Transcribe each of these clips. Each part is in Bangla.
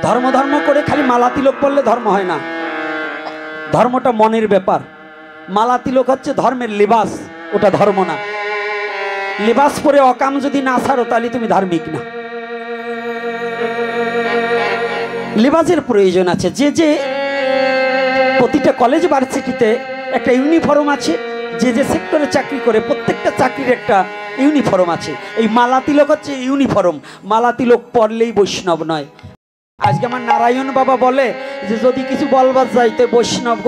ধর্ম ধর্ম করে খালি মালা তিলক পড়লে ধর্ম হয় না, ধর্মটা মনের ব্যাপার। মালা তিলক হচ্ছে ধর্মের লিবাস, ওটা ধর্ম না। লিবাস পরে অকাম যদি না ছাড়ো তাহলে তুমি ধার্মিক না। লিবাসের প্রয়োজন আছে। যে যে প্রতিটা কলেজ ভার্সিটিতে একটা ইউনিফর্ম আছে, যে যে সেক্টরে চাকরি করে প্রত্যেকটা চাকরির একটা ইউনিফর্ম আছে। এই মালা তিলক হচ্ছে ইউনিফর্ম। মালা তিলক পড়লেই বৈষ্ণব নয়। আজকে আমার নারায়ণ বাবা বলে যে যদি কিছু বলবার যাইতে বৈষ্ণব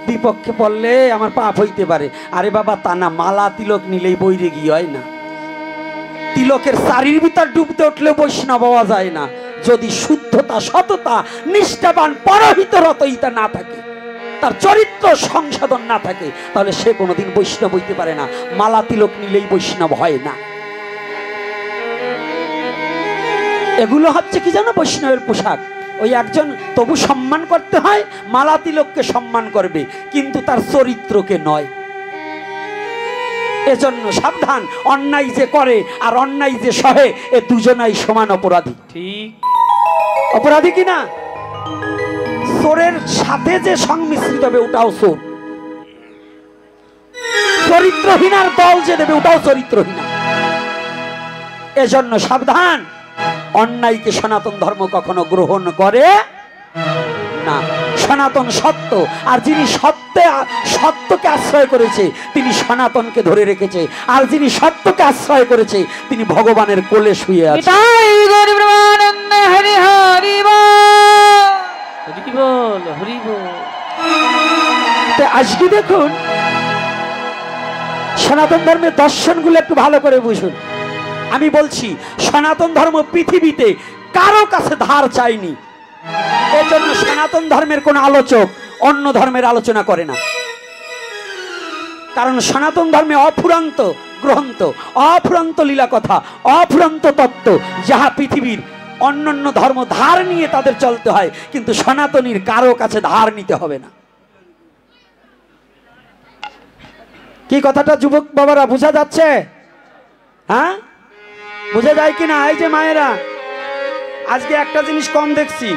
বিপক্ষে পড়লে আমার পাপ হইতে পারে। আরে বাবা তা না, মালা তিলক নিলেই বৈরে গিয়ে হয় না। তিলকের শাড়ির ভিতর ডুবতে উঠলে বৈষ্ণব হওয়া যায় না যদি শুদ্ধতা, সততা, নিষ্ঠাবান, পরহিত রতইতা না থাকে, তার চরিত্র সংশোধন না থাকে, তাহলে সে কোনোদিন বৈষ্ণব হইতে পারে না। মালা তিলক নিলেই বৈষ্ণব হয় না। এগুলো হচ্ছে কি জানো, বৈষ্ণবের পোশাক। ওই একজন তবু সম্মান করতে হয়, মালা তিলককে সম্মান করবে কিন্তু তার চরিত্রকে নয়। এজন্য সাবধান, অন্যায় যে করে আর অন্যায় যে সহে এ দুজনাই সমান অপরাধী। ঠিক অপরাধী কিনা? চোরের সাথে যে সংমিশ্রিত হবে ওটাও চোর, চরিত্রহীনার দল যে দেবে ওটাও চরিত্রহীনা। এজন্য সাবধান, অন্যায়কে সনাতন ধর্ম কখনো গ্রহণ করে না। সনাতন সত্য, আর যিনি সত্যকে আশ্রয় করেছে তিনি সনাতনকে ধরে রেখেছে, আর যিনি সত্যকে আশ্রয় করেছে তিনি ভগবানের কোলে শুয়ে আছে। আজকে দেখুন সনাতন ধর্মের দর্শনগুলো একটু ভালো করে বুঝুন। আমি বলছি সনাতন ধর্ম পৃথিবীতে কারো কাছে ধার চায়নি। এর জন্য সনাতন ধর্মের কোন আলোচক অন্য ধর্মের আলোচনা করে না। কারণ সনাতন ধর্মে অফুরন্ত গ্রন্থ, অফুরন্ত লীলা কথা, অফুরন্ত তত্ত্ব, যাহা পৃথিবীর অন্যান্য ধর্ম ধার নিয়ে তাদের চলতে হয়, কিন্তু সনাতনীর কারো কাছে ধার নিতে হবে না। কি কথাটা যুবক বাবারা বোঝা যাচ্ছে? হ্যাঁ, বোঝা যায় কিনা? এই যে মায়েরা, আজকে একটা জিনিস কম দেখছি,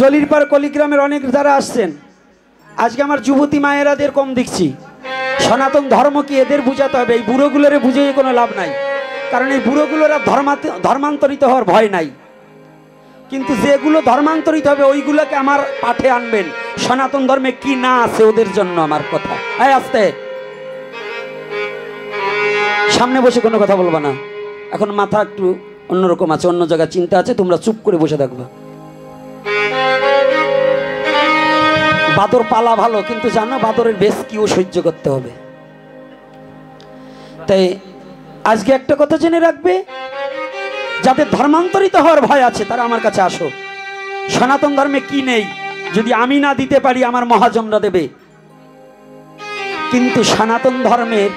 জলিরপার কলিগ্রামের অনেক যারা আসছেন, আজকে আমার যুবতী মায়েরাদের কম দেখছি। সনাতন ধর্ম কি এদের বুঝাতে হবে? এই বুড়োগুলোরে বুঝিয়ে কোনো লাভ নাই, কারণ এই বুড়োগুলোরা ধর্মান্তরিত হওয়ার ভয় নাই। কিন্তু যেগুলো ধর্মান্তরিত হবে ওইগুলোকে আমার পাঠে আনবেন। সনাতন ধর্মে কি না আছে ওদের জন্য আমার কথা। এই আস্তে, সামনে বসে কোনো কথা বলবা না। এখন মাথা একটু অন্যরকম আছে, অন্য জায়গায় চিন্তা আছে, তোমরা চুপ করে বসে থাকবা। বাদর পালা ভালো, কিন্তু জানো বাদরের বেশ কিও সহ্য করতে হবে। তাই আজকে একটা কথা জেনে রাখবে, যাদের ধর্মান্তরিত হওয়ার ভয় আছে তারা আমার কাছে আসো। সনাতন ধর্মে কি নেই যদি আমি না দিতে পারি আমার মহাজনরা দেবে। কিন্তু সনাতন ধর্মের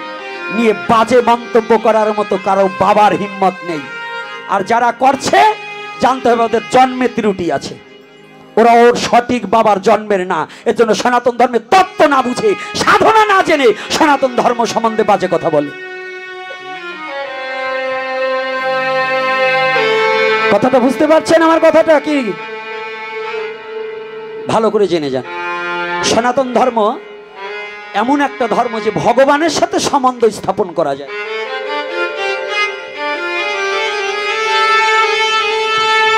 নিয়ে বাজে মন্তব্য করার মতো কারো বাবার হিম্মত নেই। আর যারা করছে জানতে হবে ওদের জন্মে ত্রুটি আছে, ওরা ওর সঠিক বাবার জন্মের না। এর জন্য সনাতন ধর্মের তত্ত্ব না বুঝে, সাধনা না জেনে সনাতন ধর্ম সম্বন্ধে বাজে কথা বলে। কথাটা বুঝতে পারছেন? আমার কথাটা কি ভালো করে জেনে যান। সনাতন ধর্ম এমন একটা ধর্ম যে ভগবানের সাথে সম্বন্ধ স্থাপন করা যায়।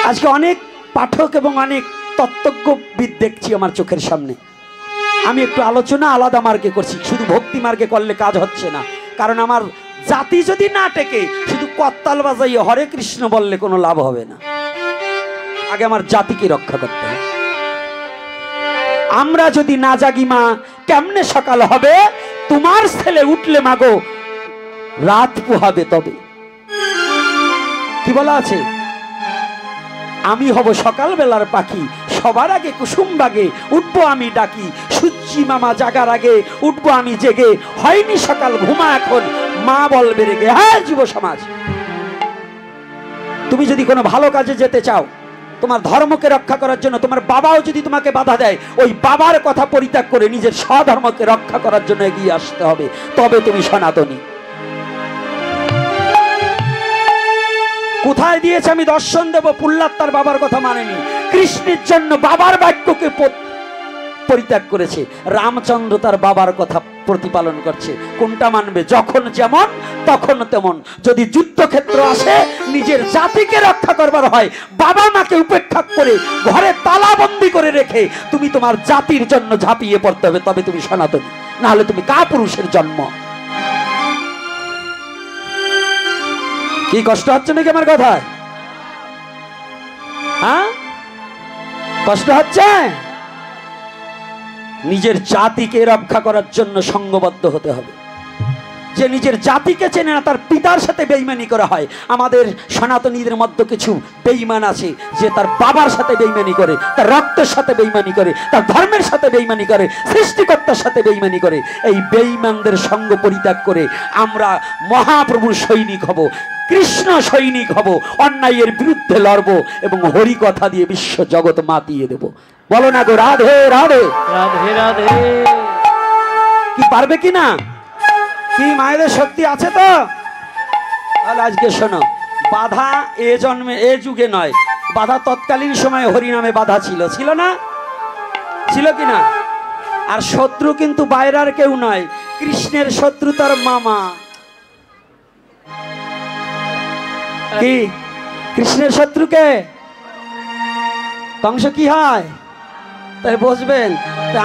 আজকে অনেক পাঠক এবং অনেক তত্ত্বজ্ঞবিদ দেখছি আমার চোখের সামনে। আমি একটু আলোচনা আলাদা মার্গে করছি, শুধু ভক্তি মার্গে করলে কাজ হচ্ছে না। কারণ আমার জাতি যদি না টেকে শুধু করতাল বাজাইয়ে হরে কৃষ্ণ বললে কোনো লাভ হবে না। আগে আমার জাতিকে রক্ষা করতে হবে। আমরা যদি না জাগি মা কেমনে সকাল হবে, তোমার ছেলে উঠলে মাগো রাত পোহাবে তবে। কি বলা আছে? আমি হব সকাল বেলার পাখি, সবার আগে কুসুম বাগে উঠবো আমি ডাকি, সূর্যি মামা জাগার আগে উঠবো আমি জেগে, হয়নি সকাল ঘুমা এখন মা বলবে রেগে। হ্যাঁ যুব সমাজ, তুমি যদি কোনো ভালো কাজে যেতে চাও, তোমার ধর্মকে রক্ষা করার জন্য তোমার বাবাও যদি তোমাকে বাধা দেয়, ওই বাবার কথা পরিত্যাগ করে নিজের স্বধর্মকে রক্ষা করার জন্য এগিয়ে আসতে হবে, তবে তুমি সনাতনী। কোথায় দিয়েছে আমি দর্শন দেব। প্রহ্লাদ তার বাবার কথা মানেনি, কৃষ্ণের জন্য বাবার বাক্যকে পরিত্যাগ করেছে। রামচন্দ্র তার বাবার কথা প্রতিপালন করছে। কোনটা মানবে? যখন যেমন তখন তেমন। যদি যুদ্ধক্ষেত্র আসে, নিজের জাতিকে রক্ষা করবার হয়, বাবা মাকে উপেক্ষা করে ঘরে তালাবন্দি করে রেখে তুমি তোমার জাতির জন্য ঝাঁপিয়ে পড়তে হবে, তবে তুমি সনাতনী, না হলে তুমি কাপুরুষের জন্ম। কি কষ্ট হচ্ছে নাকি আমার কথায়? হ্যাঁ, কষ্ট হচ্ছে? নিজের জাতিকে রক্ষা করার জন্য সংঘবদ্ধ হতে হবে। যে নিজের জাতিকে চেনে না, তার পিতার সাথে বেঈমানি করা হয়। আমাদের সনাতনীদের মধ্যে কিছু বেঈমান আছে, যে তার বাবার সাথে বেঈমানি করে, তার রক্তের সাথে বেঈমানি করে, তার ধর্মের সাথে বেঈমানি করে, সৃষ্টিকর্তার সাথে বেঈমানি করে। এই বেঈমানদের সঙ্গ পরিত্যাগ করে আমরা মহাপ্রভুর সৈনিক হব, কৃষ্ণ সৈনিক হব, অন্যায়ের বিরুদ্ধে লড়ব এবং হরি কথা দিয়ে বিশ্ব জগৎ মাতিয়ে দেব। বলো না গো রাধে রাধে রাধে রাধে। কি পারবে কি না? কি মায়েদের শক্তি আছে তো? তাহলে আজকে শোনো, বাধা এ জন্মে এ যুগে নয়, বাধা তৎকালীন সময়ে হরিনামে বাধা ছিল, ছিল না? ছিল কি না? আর শত্রু কিন্তু বাইরের কেউ নয়, কৃষ্ণের শত্রু তার মামা। কি কৃষ্ণের শত্রুকে কংস কি হয়? তাই বুঝবেন,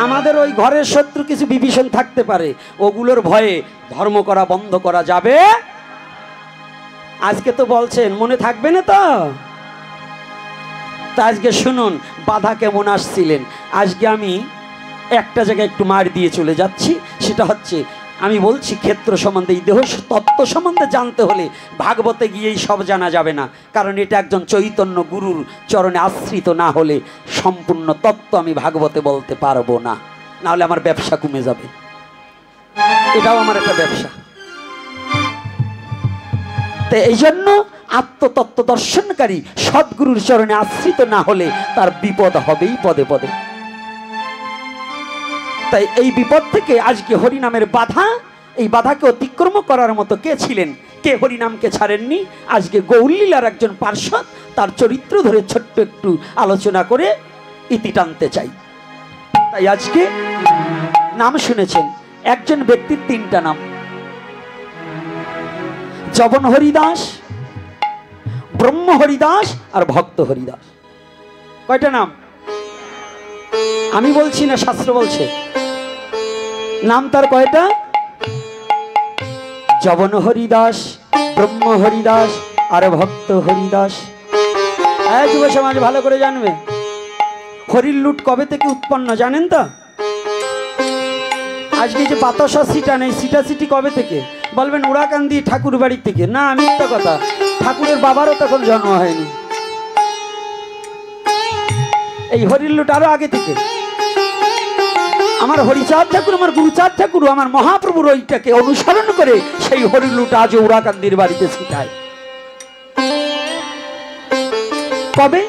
আমাদের ওই ঘরের শত্রু কিছু বিভীষণ থাকতে পারে, ওগুলোর ভয়ে ধর্ম করা বন্ধ করা যাবে। আজকে তো বলছেন, মনে থাকবে না তো? তা আজকে শুনুন বাধা কেমন আসছিলেন। আজকে আমি একটা জায়গায় একটু মার দিয়ে চলে যাচ্ছি, সেটা হচ্ছে আমি বলছি ক্ষেত্র সম্বন্ধে, এই দেহ তত্ত্ব সম্বন্ধে জানতে হলে ভাগবতে গিয়েই সব জানা যাবে না, কারণ এটা একজন চৈতন্য গুরুর চরণে আশ্রিত না হলে সম্পূর্ণ তত্ত্ব আমি ভাগবতে বলতে পারবো না, না হলে আমার ব্যবসা কমে যাবে। এটাও আমার একটা ব্যবসা। তো এই জন্য আত্মতত্ত্ব দর্শনকারী সদ্গুরুর চরণে আশ্রিত না হলে তার বিপদ হবেই পদে পদে। তাই এই বিপদ থেকে আজকে হরিনামের বাধা, এই বাধাকে অতিক্রম করার মতো কে ছিলেন? কে হরিনামকে ছাড়েননি? আজকে গৌরলীলার একজন পার্শ্বদ, তার চরিত্র ধরে ছোট্ট একটু আলোচনা করে ইতি টানতে চাই। তাই আজকে নাম শুনেছেন, একজন ব্যক্তির তিনটা নাম, জবন হরিদাস, ব্রহ্ম হরিদাস আর ভক্ত হরিদাস। কয়টা নাম? আমি বলছি না, শাস্ত্র বলছে। নাম তার কয়টা? জবন হরিদাস, ব্রহ্ম হরিদাস আর ভক্ত হরিদাস। যুব সমাজ ভালো করে জানবে, হরির লুট কবে থেকে উৎপন্ন জানেন তো? আজকে যে বাতাসা সিটা নেই, সিটাসিটি কবে থেকে? বলবেন উড়াকান্দি ঠাকুর বাড়ির থেকে। না, মিথ্যা কথা, ঠাকুরের বাবারও তখন জন্ম হয়নি। এই হরির লুট আরো আগে থেকে। আমার হরিচাঁদ ঠাকুর, আমার গুরুচাঁদ ঠাকুর, আমার মহাপ্রভুর ওইটাকে অনুসরণ করে সেই হরির লুট আজ উড়াকান্দির বাড়িতে ছিটায়। কবে?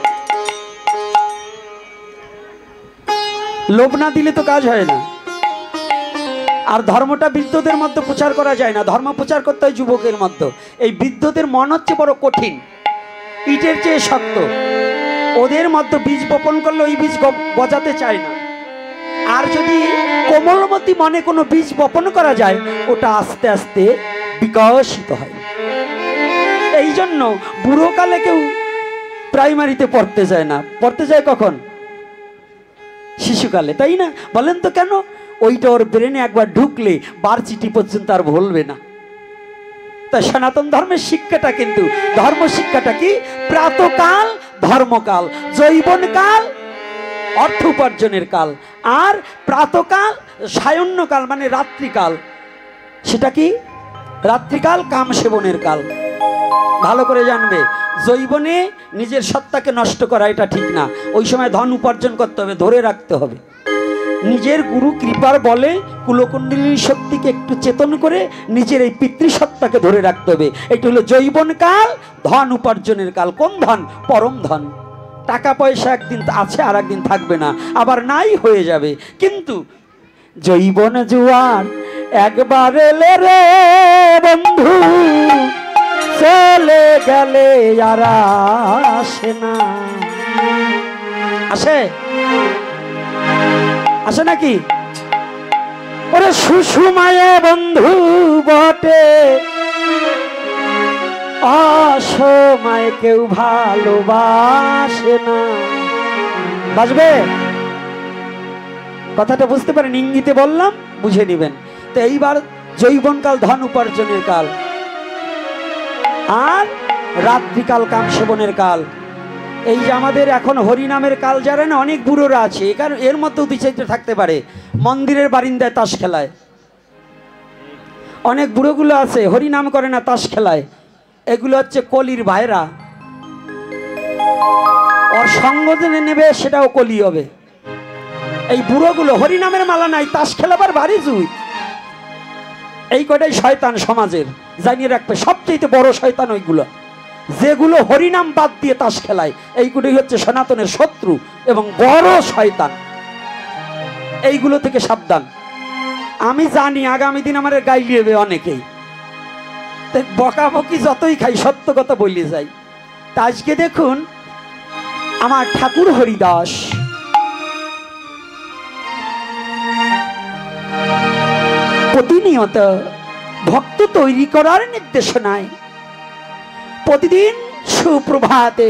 লোভ না দিলে তো কাজ হয় না। আর ধর্মটা বৃদ্ধদের মধ্যে প্রচার করা যায় না, ধর্ম প্রচার করতে হয় যুবকের মধ্যে। এই বৃদ্ধদের মন হচ্ছে বড় কঠিন, ইটের চেয়ে শক্ত। ওদের মধ্যে বীজ বপন করলে ওই বীজ গজাতে চায় না। আর যদি কোমলমতি মনে কোনো বীজ বপন করা যায়, ওটা আস্তে আস্তে বিকশিত হয়। এই জন্য বুড়োকালে কেউ প্রাইমারিতে পড়তে যায় না, পড়তে যায় কখন? শিশুকালে, তাই না? বলেন তো কেন? ওইটা ওর ব্রেনে একবার ঢুকলে বারচিটি পর্যন্ত আর ভুলবে না। তা সনাতন ধর্মের শিক্ষাটা কিন্তু, ধর্ম শিক্ষাটা কি? প্রাতকাল ধর্মকাল, যৌবনকাল অর্থ উপার্জনের কাল, আর প্রাতকাল সায়ন্যকাল মানে রাত্রিকাল, সেটা কি? রাত্রিকাল কাম সেবনের কাল। ভালো করে জানবে, যৌবনে নিজের সত্তাকে নষ্ট করা এটা ঠিক না। ওই সময় ধন উপার্জন করতে হবে, ধরে রাখতে হবে। নিজের গুরু কৃপার বলে কুলকুণ্ডলিনী শক্তিকে একটু চেতন করে নিজের এই পিতৃসত্তাকে ধরে রাখতে হবে। এটা হলো যৌবন কাল, ধন উপার্জনের কাল। কোন ধন? পরম ধন। টাকা পয়সা একদিন আছে আর একদিন থাকবে না, আবার নাই হয়ে যাবে। কিন্তু যৌবন জুয়ার একবার এলে রে বন্ধু, চলে গেলে আর আসে না। আসে আসে নাকি? ওরে সুষুমায়ে বন্ধু বটে, অসময়ে কেউ ভালোবাসে না। বাজবে? কথাটা বুঝতে পারেন? ইঙ্গিতে বললাম, বুঝে নিবেন। তো এইবার যৌবনকাল ধন উপার্জনের কাল, আর রাত্রিকাল কাম সেবনের কাল। এই যে আমাদের এখন হরিনামের কাল, যারা না অনেক বুড়োরা আছে, কারণ এর মধ্যেও দুই চারটে থাকতে পারে মন্দিরের বারিন্দায় তাস খেলায়। অনেক বুড়োগুলো আছে হরিনাম করে না, তাস খেলায়। এগুলো হচ্ছে কলির ভাইরা, ওর সঙ্গ জেনে নেবে সেটাও কলি হবে। এই বুড়োগুলো হরিনামের মালা নাই, তাস খেলাবার ভারী জুই। এই কটাই শয়তান সমাজের, জানিয়ে রাখবে। সবচেয়ে বড় শয়তান ওইগুলো, যেগুলো হরিনাম বাদ দিয়ে তাস খেলায়। এইগুলোই হচ্ছে সনাতনের শত্রু এবং বড় শয়তান। এইগুলো থেকে সাবধান। আমি জানি আগামী দিন আমার গাইলিয়েবে অনেকেই, বকাবকি যতই খাই সত্য কথা বলে যাই। তা আজকে দেখুন আমার ঠাকুর হরিদাস প্রতিনিয়ত ভক্ত তৈরি করার নির্দেশনায় প্রতিদিন সুপ্রভাতে,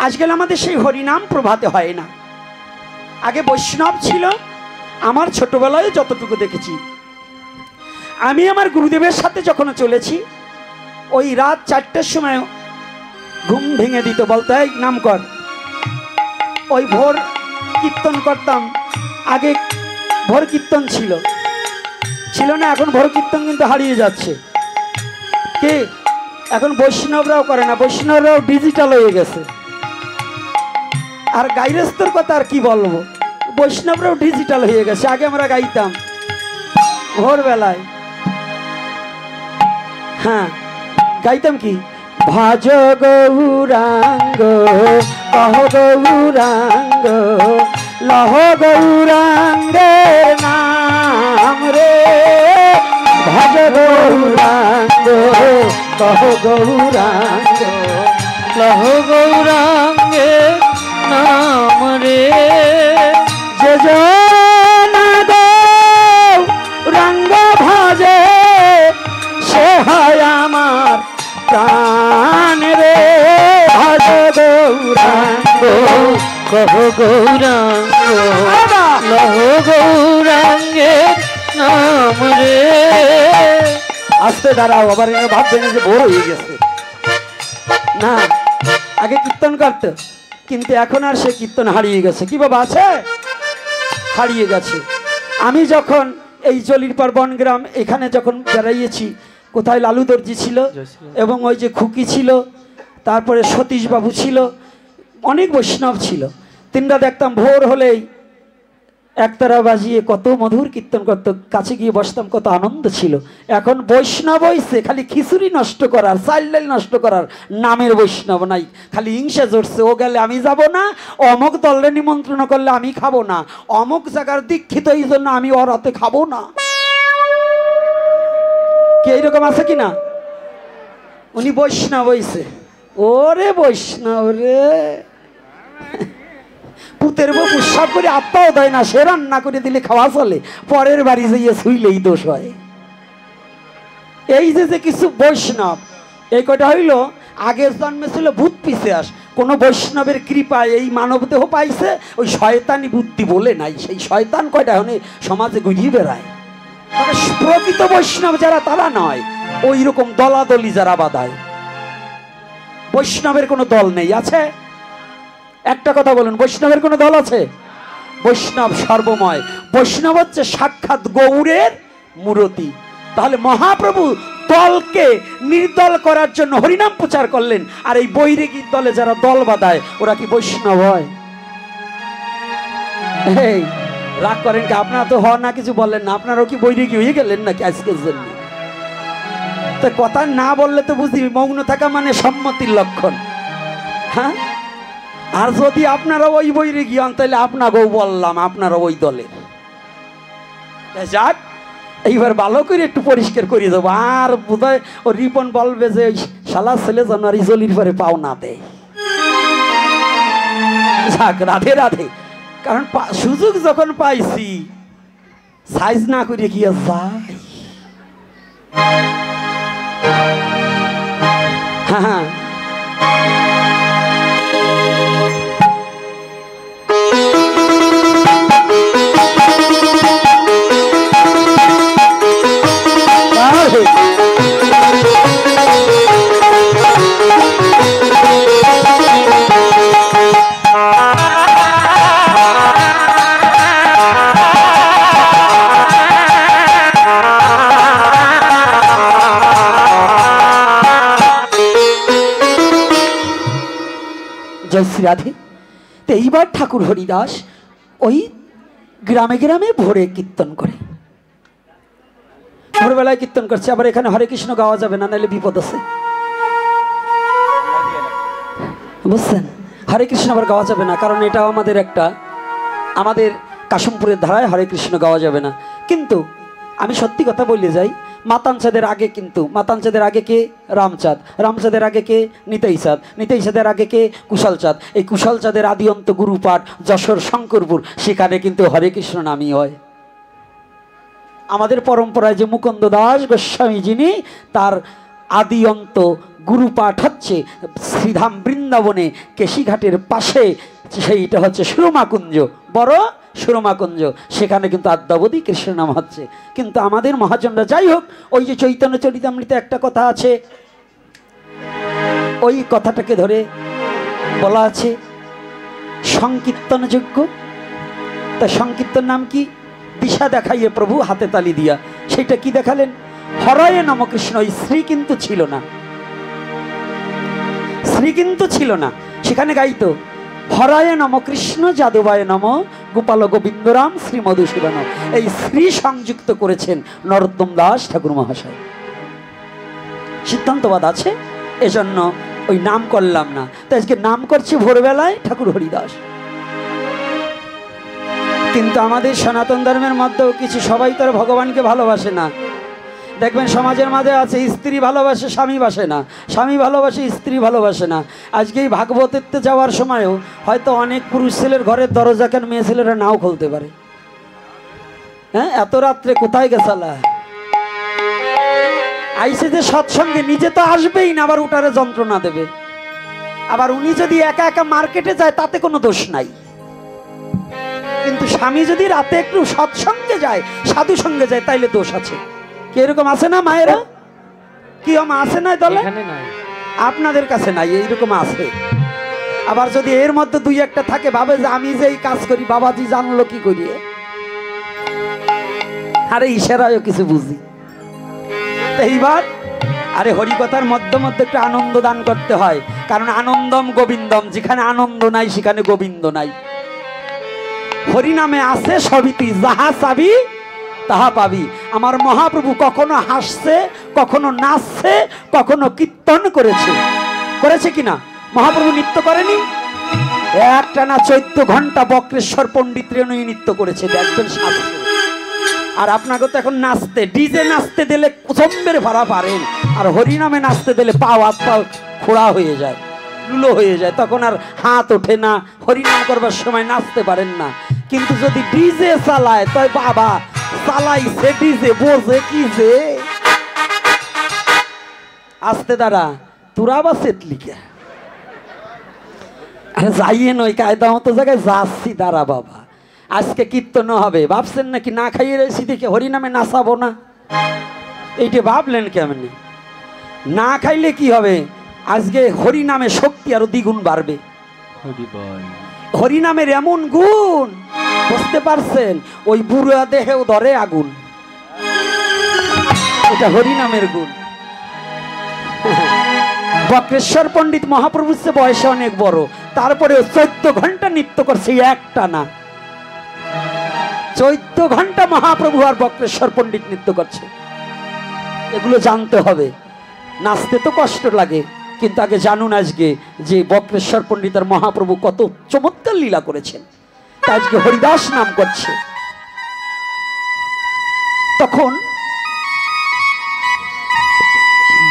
আজকাল আমাদের সেই হরিনাম প্রভাতে হয় না। আগে বৈষ্ণব ছিল, আমার ছোটবেলায় যতটুকু দেখেছি। আমি আমার গুরুদেবের সাথে যখন চলেছি, ওই রাত 4টের সময় ঘুম ভেঙে দিত, বলতো এই নাম কর। ওই ভোর কীর্তন করতাম। আগে ভোর কীর্তন ছিল না, এখন ভোর কীর্তন কিন্তু হারিয়ে যাচ্ছে। কি এখন বৈষ্ণবরাও করে না, বৈষ্ণবরাও ডিজিটাল হয়ে গেছে। আর গাইরস্তর কথা আর কি বলবো, বৈষ্ণবরাও ডিজিটাল হয়ে গেছে। আগে আমরা গাইতাম ভোরবেলায়, হ্যাঁ গাইতাম কি, ভজ গৌরাঙ্গ কহ গৌরাঙ্গ লহ গৌরাঙ্গের নাম রে, ভজ গৌরাঙ্গ কহ গৌরাঙ্গ লহ গৌরাঙ্গের নাম রে, যে গৌরাঙ্গ ভজে সে হয় আমার প্রাণ রে, ভজ গৌরাঙ্গ কহ গৌরাঙ্গ লহ গৌরাঙ্গের নাম রে। আস্তে দাঁড়াও, আবার ভাববেন যে বড় হয়ে গেছে না। আগে কীর্তন করত, কিন্তু এখন আর সে কীর্তন হারিয়ে গেছে। কি বাবা আছে? হারিয়ে গেছে। আমি যখন এই জলিরপাড় বনগ্রাম এখানে যখন বেড়াইয়েছি, কোথায় লালু দর্জি ছিল এবং ওই যে খুকি ছিল, তারপরে সতীশ বাবু ছিল, অনেক বৈষ্ণব ছিল। তিনটা দেখতাম ভোর হলেই একতারা বাজিয়ে কত মধুর কীর্তন করত, কাছে গিয়ে বসতাম, কত আনন্দ ছিল। এখন বৈষ্ণব হইছে খালি খিচুড়ি নষ্ট করার, চাল ডাল নষ্ট করার নামের বৈষ্ণব নাই। খালি হিংসা জড়ছে, ও গেলে আমি যাব না, অমুক দলের নিমন্ত্রণ করলে আমি খাবো না, অমুক জায়গার দীক্ষিত এই জন্য আমি ওর হাতে খাবো না। কি এইরকম আছে কিনা? উনি বৈষ্ণব হইছে, ওরে বৈষ্ণব রে, পুতের বউ প্রসাব করে আত্মাও দেয় না, সে রান্না করে দিলে খাওয়া চলে, পরের বাড়ি যাইয়ে শুইলেই দোষ হয়। এই যে কিছু বৈষ্ণব, এই কটা হইল আগের জন্মে ছিল ভূত পিশাচ, কোন বৈষ্ণবের কৃপায় এই মানব দেহ পাইছে, ওই শয়তানি বুদ্ধি বলে নাই। সেই শয়তান কয়টা এখন সমাজে ঘুরিয়ে বেড়ায়। প্রকৃত বৈষ্ণব যারা তারা নয়, ওই রকম দলাদলি যারা বাঁধায়। বৈষ্ণবের কোনো দল নেই, আছে? একটা কথা বলুন, বৈষ্ণবের কোনো দল আছে? বৈষ্ণব সর্বময়। বৈষ্ণব হচ্ছে সাক্ষাৎ গৌরের মূরতি। তাহলে মহাপ্রভু দলকে নির্দল করার জন্য হরিনাম প্রচার করলেন, আর এই বৈরাগী দলে যারা দল বাঁধায় ওরা কি বৈষ্ণব হয়? এই রাগ করেন কি? আপনারা তো হওয়ার না কিছু বললেন না, আপনারাও কি বৈরাগী হয়ে গেলেন নাকি আজকের জন্য? তো কথা না বললে তো বুঝি মৌন থাকা মানে সম্মতির লক্ষণ। হ্যাঁ, আর যদি আপনারা ওই বৈরাগী হন তাহলে আপনাকেও বললাম আপনারা ওই দলের। যাক, এইবার ভালো করে একটু পরিষ্কার করে দেবো, আর বোধহয় ও রিপন বলবে যে শালা ছেলে যেন আর ইজলির পরে পাও না দেয়। যাক, রাধে রাধে। কারণ সুযোগ যখন পাইছি সাইজ না করে কি যাই। হ্যাঁ, জয় শ্রী রাধে। তো এইবার ঠাকুর হরিদাস ওই গ্রামে গ্রামে ভোরে কীর্তন করে, ভোরবেলায় কীর্তন করছে। আবার এখানে হরে কৃষ্ণ গাওয়া যাবে না, নাহলে বিপদ আছে, বুঝছেন? হরে কৃষ্ণ আবার গাওয়া যাবে না, কারণ এটাও আমাদের কাশিমপুরের ধারায় হরে কৃষ্ণ গাওয়া যাবে না। কিন্তু আমি সত্যি কথা বলে যাই, মাতানচাঁদের আগে কিন্তু মাতানচাঁদের আগে কে? রামচাঁদ। রামচাঁদের আগে কে? নিতাই চাঁদ। নিতাই চাঁদের আগে কে? কুশল চাঁদ। এই কুশল চাঁদের আদি অন্ত গুরুপাঠ যশোর শঙ্করপুর, সেখানে কিন্তু হরে কৃষ্ণ নামই হয়। আমাদের পরম্পরায় যে মুকুন্দ দাস গোস্বামী যিনি, তার আদি অন্ত গুরুপাঠ হচ্ছে শ্রীধাম বৃন্দাবনে কেশিঘাটের পাশে, সেইটা হচ্ছে সুরমাকুঞ্জ, বড় সুরমাকুঞ্জ, সেখানে কিন্তু আদ্যাবধি কৃষ্ণ নাম হচ্ছে। কিন্তু আমাদের মহাজনরা, যাই হোক, ওই যে চৈতন্য চরিতামৃতে একটা কথা আছে, ওই কথাটাকে ধরে বলা আছে সংকীর্তন যোগ্য। তা সংকীর্তন নাম কি? দিশা দেখাইয়ে প্রভু হাতে তালি দিয়া। সেটা কি দেখালেন? হরয়ে নম কৃষ্ণ। ওই শ্রী কিন্তু ছিল না, শ্রী কিন্তু ছিল না, সেখানে গাইতো হরায় নম কৃষ্ণ যাদবায় নম গোপাল গোবিন্দরাম শ্রী মধুসূদন। এই শ্রী সংযুক্ত করেছেন নরোত্তম দাস ঠাকুর মহাশয়। সিদ্ধান্তবাদ আছে, এজন্য ওই নাম করলাম না। তাই আজকে নাম করছি ভোরবেলায় ঠাকুর হরিদাস। কিন্তু আমাদের সনাতন ধর্মের মধ্যেও কিছু সবাই তো ভগবানকে ভালোবাসে না। দেখবেন সমাজের মাঝে আছে স্ত্রী ভালোবাসে স্বামী বাসে না, স্বামী ভালোবাসে স্ত্রী ভালোবাসে না। আজকে এই ভাগবতেতে যাওয়ার সময়ও হয়তো অনেক পুরুষ ছেলের ঘরের দরজা কেন মেয়ে ছেলেরা নাও খুলতে পারে। হ্যাঁ, এত রাত্রে কোথায় গেছালা? আইসে যে সৎসঙ্গে, নিজে তো আসবেই না, আবার উঠারে যন্ত্রণা দেবে। আবার উনি যদি একা একা মার্কেটে যায় তাতে কোনো দোষ নাই, কিন্তু স্বামী যদি রাতে একটু সৎসঙ্গে যায়, সাধু সঙ্গে যায়, তাইলে দোষ আছে। কি এরকম আছে না মায়েরা? কি আছে না দলে? আপনাদের কাছে নাই, এইরকম আছে। আবার যদি এর মধ্যে দুই একটা থাকে, ভাবে যে আমি যে এই কাজ করি বাবাজি জানলো কি করিয়ে, আরে ইশারায়ও কিছু বুঝি। এইবার আরে হরিকথার মধ্যে মধ্যে একটু আনন্দ দান করতে হয়, কারণ আনন্দম গোবিন্দম, যেখানে আনন্দ নাই সেখানে গোবিন্দ নাই। হরি নামে আছে সবই, তুই যাহা চাবি তাহা পাবি। আমার মহাপ্রভু কখনো হাসছে, কখনো নাচছে, কখনো কীর্তন করেছে কিনা? মহাপ্রভু নৃত্য করেনি? একটানা 14 ঘন্টা বক্রেশ্বর পণ্ডিত রেণুই নৃত্য করেছে, দেখবেন সাতশো। আর আপনাকে তো এখন নাচতে, ডিজে নাচতে দিলে কুচম্বের ভাড়া পারেন, আর হরিনামে নাচতে দিলে পাও হাত পাও খোড়া হয়ে যায়, লুলো হয়ে যায়, তখন আর হাত ওঠে না, হরিনাম করবার সময় নাচতে পারেন না। কিন্তু যদি ডিজে চালায়, তাই বাবা চালাইছে ডিজে, বোঝে কি যে আস্তে দাঁড়া তোরা বা সেতলিকে আরে যাইয়ে নয়, কায়দা মতো জায়গায় যাচ্ছি, দাঁড়া বাবা আজকে কীর্তন হবে। ভাবছেন নাকি না খাইয়ে রয়েছি দেখে হরিনামে নাচাবো না? এইটা ভাবলেন কেমনি? না খাইলে কি হবে? আজকে হরিনামে শক্তি আরো দ্বিগুণ বাড়বে। হরিনামের এমন গুণ, বুঝতে পারছেন? ওই বুড়া দেহেও ধরে আগুন, এটা হরিনামের গুণ। বক্রেশ্বর পণ্ডিত মহাপ্রভুর চেয়ে বয়সে অনেক বড়, তারপরেও 14 ঘন্টা নৃত্য করছে একটা না। 14 ঘন্টা মহাপ্রভু আর বক্রেশ্বর পণ্ডিত নৃত্য করছে। এগুলো জানতে হবে। নাচতে তো কষ্ট লাগে, কিন্তু আগে জানুন আজকে যে বক্রেশ্বর পণ্ডিত আর মহাপ্রভু কত চমৎকার লীলা করেছেন। আজকে হরিদাস নাম করছে। তখন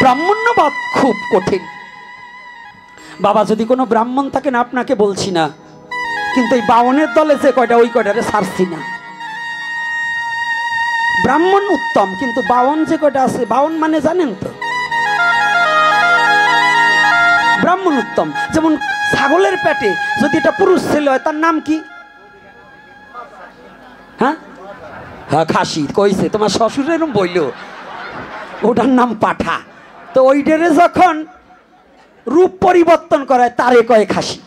ব্রাহ্মণ্যবাদ খুব কঠিন বাবা। যদি কোনো ব্রাহ্মণ থাকেন আপনাকে বলছি না, কিন্তু এই বাউনের দলে যে কয়টা ওই কয়টারে ছাড়ছি না। ব্রাহ্মণ উত্তম, কিন্তু বাউন যে কয়টা আছে, বাউন মানে জানেন তো, ব্রাহ্মণ উত্তম। যেমন ছাগলের পেটে যদি এটা পুরুষ ছেলে হয় তার নাম কি? হ্যাঁ হ্যাঁ খাসি কইছে, তোমার শ্বশুর এরকম বইল, ওটার নাম পাঠা। তো ওইটারে যখন রূপ পরিবর্তন করায় তারে কয় খাসি।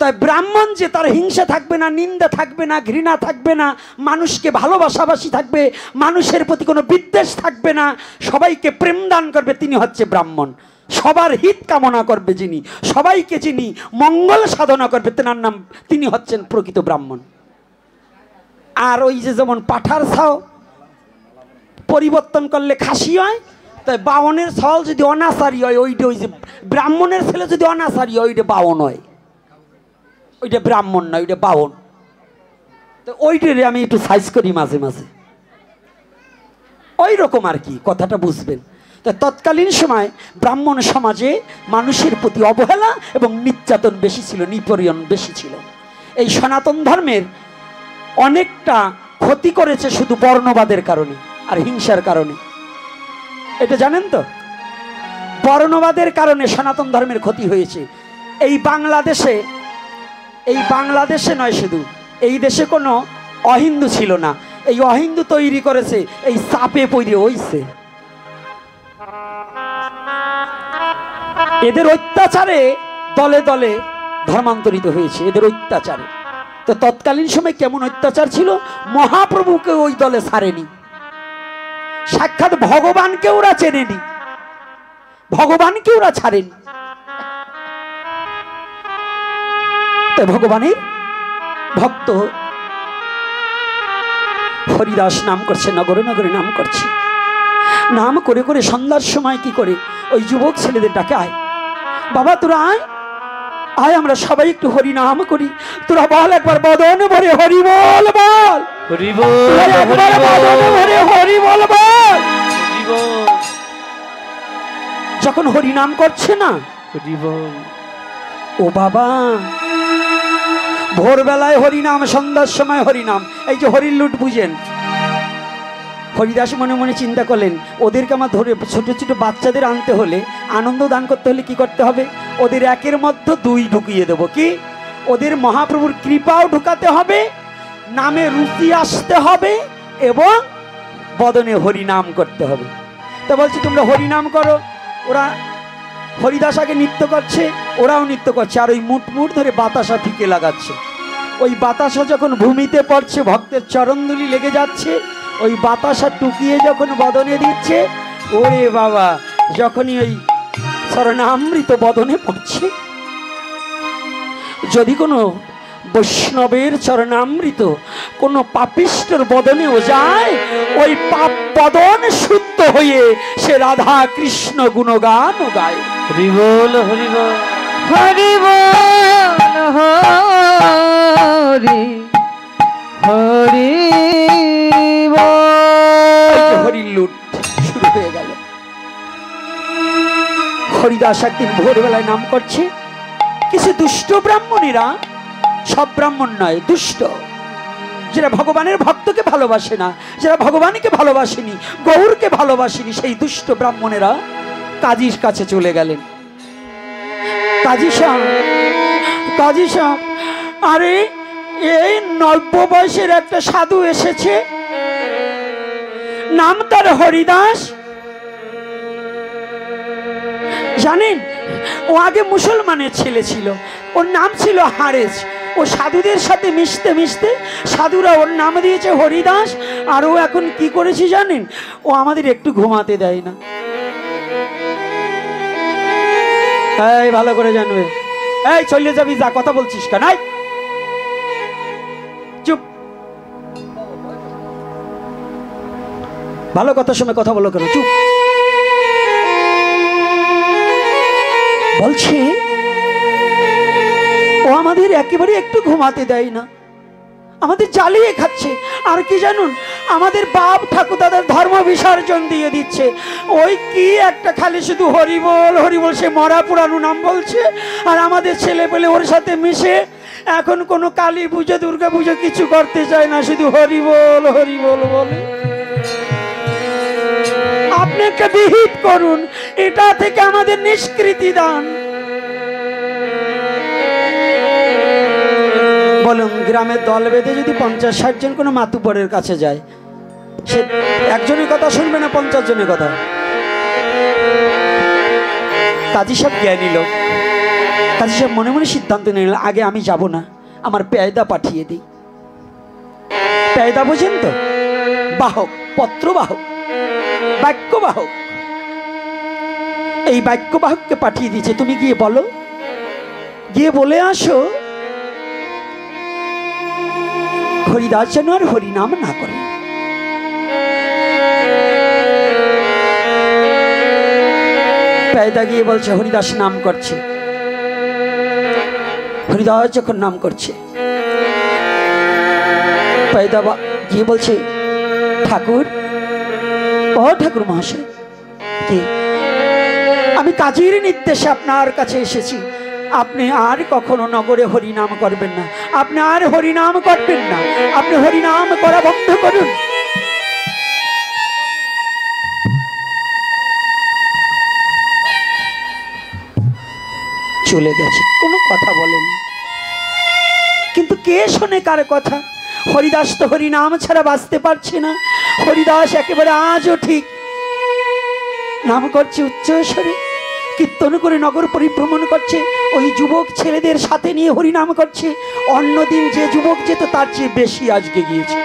তাই ব্রাহ্মণ যে তার হিংসা থাকবে না, নিন্দা থাকবে না, ঘৃণা থাকবে না, মানুষকে ভালোবাসাবাসি থাকবে, মানুষের প্রতি কোনো বিদ্বেষ থাকবে না, সবাইকে প্রেম দান করবে, তিনি হচ্ছে ব্রাহ্মণ। সবার হিত কামনা করবে যিনি, সবাইকে যিনি মঙ্গল সাধনা করবে, তেনার নাম, তিনি হচ্ছেন প্রকৃত ব্রাহ্মণ। আর ওই যে যেমন পাঠার ছাও পরিবর্তন করলে খাসি হয়, তাই বাউনের ছাল যদি অনাচারী হয় ওইটা, ওই যে ব্রাহ্মণের ছেলে যদি অনাচারী হয় ওইটা বাউন হয়, ওইটা ব্রাহ্মণ নয়, ওইটা বাউন। তো ওইটারে আমি একটু সাইজ করি মাঝে মাঝে, ওই রকম আর কি, কথাটা বুঝবেন। তা তৎকালীন সময় ব্রাহ্মণ সমাজে মানুষের প্রতি অবহেলা এবং নির্যাতন বেশি ছিল, নিপীড়ন বেশি ছিল। এই সনাতন ধর্মের অনেকটা ক্ষতি করেছে শুধু বর্ণবাদের কারণে আর হিংসার কারণে। এটা জানেন তো, বর্ণবাদের কারণে সনাতন ধর্মের ক্ষতি হয়েছে। এই বাংলাদেশে নয়, শুধু এই দেশে কোনো অহিন্দু ছিল না, এই অহিন্দু তৈরি করেছে এই চাপে পড়ে হইছে, এদের অত্যাচারে দলে দলে ধর্মান্তরিত হয়েছে, এদের অত্যাচারে। তো তৎকালীন সময় কেমন অত্যাচার ছিল, মহাপ্রভুকে ওই দলে ছাড়েনি, সাক্ষাৎ ভগবানকে ওরা চেনেনি, ভগবানকে ওরা ছাড়েনি। তো ভগবানের ভক্ত হরিদাস নাম করছে, নগরে নগরে নাম করছে, নাম করে করে সন্ধ্যার সময় কি করে ওই যুবক ছেলেদের ডাকে, আয় বাবা তোরা আয় আয়, আমরা সবাই একটু হরি নাম করি। তোরা বল একবার বদন ভরে হরি বল, বল হরি বল, বদন ভরে হরি বল, বল। যখন হরি নাম করছে না, হরি বল, ও বাবা ভোরবেলায় হরিনাম, সন্ধ্যার সময় হরিনাম, এই যে হরির লুট বুঝেন। হরিদাস মনে মনে চিন্তা করলেন, ওদেরকে আমার ধরে ছোট ছোট বাচ্চাদের আনতে হলে, আনন্দ দান করতে হলে কি করতে হবে, ওদের একের মধ্যে দুই ঢুকিয়ে দেবো, কি ওদের মহাপ্রভুর কৃপাও ঢুকাতে হবে, নামে রুচি আসতে হবে, এবং বদনে হরিনাম করতে হবে। তো বলছি তোমরা হরিনাম করো। ওরা হরিদাস আগে নৃত্য করছে, ওরাও নৃত্য করছে, আর ওই মুট মুট ধরে বাতাসা ফিকে লাগাচ্ছে। ওই বাতাসা যখন ভূমিতে পড়ছে, ভক্তের চরণধুলি লেগে যাচ্ছে, ওই বাতাসা টুকিয়ে যখন বদনে দিচ্ছে, ওরে বাবা, যখনই ওই চরণামৃত বদনে পড়ছে, যদি কোনো বৈষ্ণবের চরণামৃত কোনো পাপিষ্ঠর বদনেও যায়, ওই পাপ বদন শুদ্ধ হয়ে সে রাধা কৃষ্ণ গুণগান গায়। হরি বল হরি বল হরি বল হরি হরি বল। হরির লুট শুরু হয়ে গেল। হরিদাস একদিন ভোরবেলায় নাম করছে, কিছু দুষ্ট ব্রাহ্মণেরা, সব ব্রাহ্মণ নয়, দুষ্ট, যারা ভগবানের ভক্তকে ভালোবাসে না, যারা ভগবানকে ভালোবাসেনি, গৌরকে ভালোবাসেনি, সেই দুষ্ট ব্রাহ্মণেরা কাজীর কাছে চলে গেলেন। কাজী সাহেব, আরে এই 90 বয়সের একটা সাধু এসেছে, নাম তার হরিদাস, জানেন ও আগে মুসলমানের ছেলে ছিল, ওর নাম ছিল হারেস। ও সাধুদের সাথে মিশতে মিশতে সাধুরা ওর নাম দিয়েছে হরিদাস। আর ও এখন কি করেছে জানেন, ও আমাদের একটু ঘুমাতে দেয় না। এই ভালো করে জানবে, এই চলে যাবি, যা কথা বলছিস কেন, চুপ, ভালো কথার সময় কথা বলো কেন, চুপ। বলছে ও আমাদের একেবারে একটু ঘুমাতে দেয় না, আমাদের জ্বালিয়ে খাচ্ছে। আর কি জানুন, আমাদের বাপ ঠাকুরদাদের ধর্ম বিসর্জন দিয়ে দিচ্ছে। ওই কি একটা খালি শুধু হরিবল হরিবল, সে মরা পুরানো নাম বলছে। আর আমাদের ছেলে পেলে ওর সাথে মিশে এখন কোনো কালী পুজো দুর্গা পুজো কিছু করতে চায় না, শুধু হরিবল হরিবল বলে। আপনি একটা বিহিত করুন, এটা থেকে আমাদের নিষ্কৃতি দান। বলুন, গ্রামের দল বেঁধে যদি 50-60 জন কোনো মাতুব্বরের কাছে যায়, সে একজনের কথা শুনবে না 50 জনের কথা? কাজী সাহেব জ্ঞানী লোক, কাজী সাহেব মনে মনে সিদ্ধান্ত নিল, আগে আমি যাব না, আমার পেয়দা পাঠিয়ে দিই। পেয়দা বোঝেন তো? বাহক, পত্র বাহক, বাক্য বাহক। এই বাক্য বাহককে পাঠিয়ে দিয়েছে, তুমি গিয়ে বলো, গিয়ে বলে আসো হরিদাস যেন আর হরিনাম না করে। পেয়দা গিয়ে বলছে হরিদাস নাম করছে। হরিদাস যখন নাম করছে, পেয়দা গিয়ে বলছে, ঠাকুর, ও ঠাকুর মহাশয়, কি? আমি কাজীর নির্দেশে আপনার কাছে এসেছি। আপনি আর কখনো নগরে হরিনাম করবেন না, আপনি আর হরিনাম করবেন না, আপনি হরিনাম করা বন্ধ করুন। চলে গেছে, কোনো কথা বলেনি। কিন্তু কে শোনে কার কথা? হরিদাস তো হরিনাম ছাড়া বাঁচতে পারছে না। হরিদাস একেবারে আজও ঠিক নাম করছে উচ্চস্বরে, কীর্তন করে নগর পরিভ্রমণ করছে, ওই যুবক ছেলেদের সাথে নিয়ে হরিনাম করছে। অন্যদিন যে যুবক যেত তার চেয়ে বেশি আজকে গিয়েছে।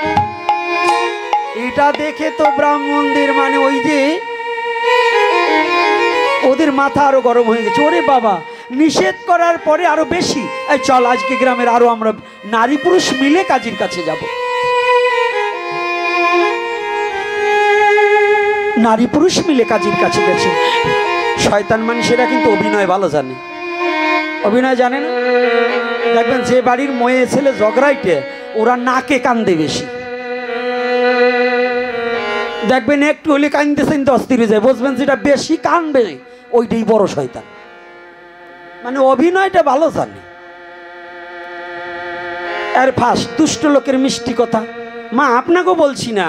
এটা দেখে তো ব্রাহ্মণদের মানে ওই যে ওদের মাথা আরো গরম হয়ে গেছে। ওরে বাবা, নিষেধ করার পরে আরো বেশি, এই চল আজকে গ্রামের আরো আমরা নারী পুরুষ মিলে কাজীর কাছে যাব। নারী পুরুষ মিলে কাজীর কাছে গেছে। শয়তান মানুষেরা কিন্তু অভিনয় ভালো জানে। অভিনয় জানে না? দেখবেন যে বাড়ির মেয়ে ছেলে ঝগড়াইটে, ওরা নাকে কান্দে বেশি। দেখবেন একটু হলে কান্দতেছেন তো অস্থির হয়ে যায়, বুঝবেন যেটা বেশি কান্দবে ওইটাই বড় শয়তান। মানে অভিনয়টা ভালো জানে। আর ফার্স্ট দুষ্ট লোকের মিষ্টি কথা, মা আপনাকেও বলছি না,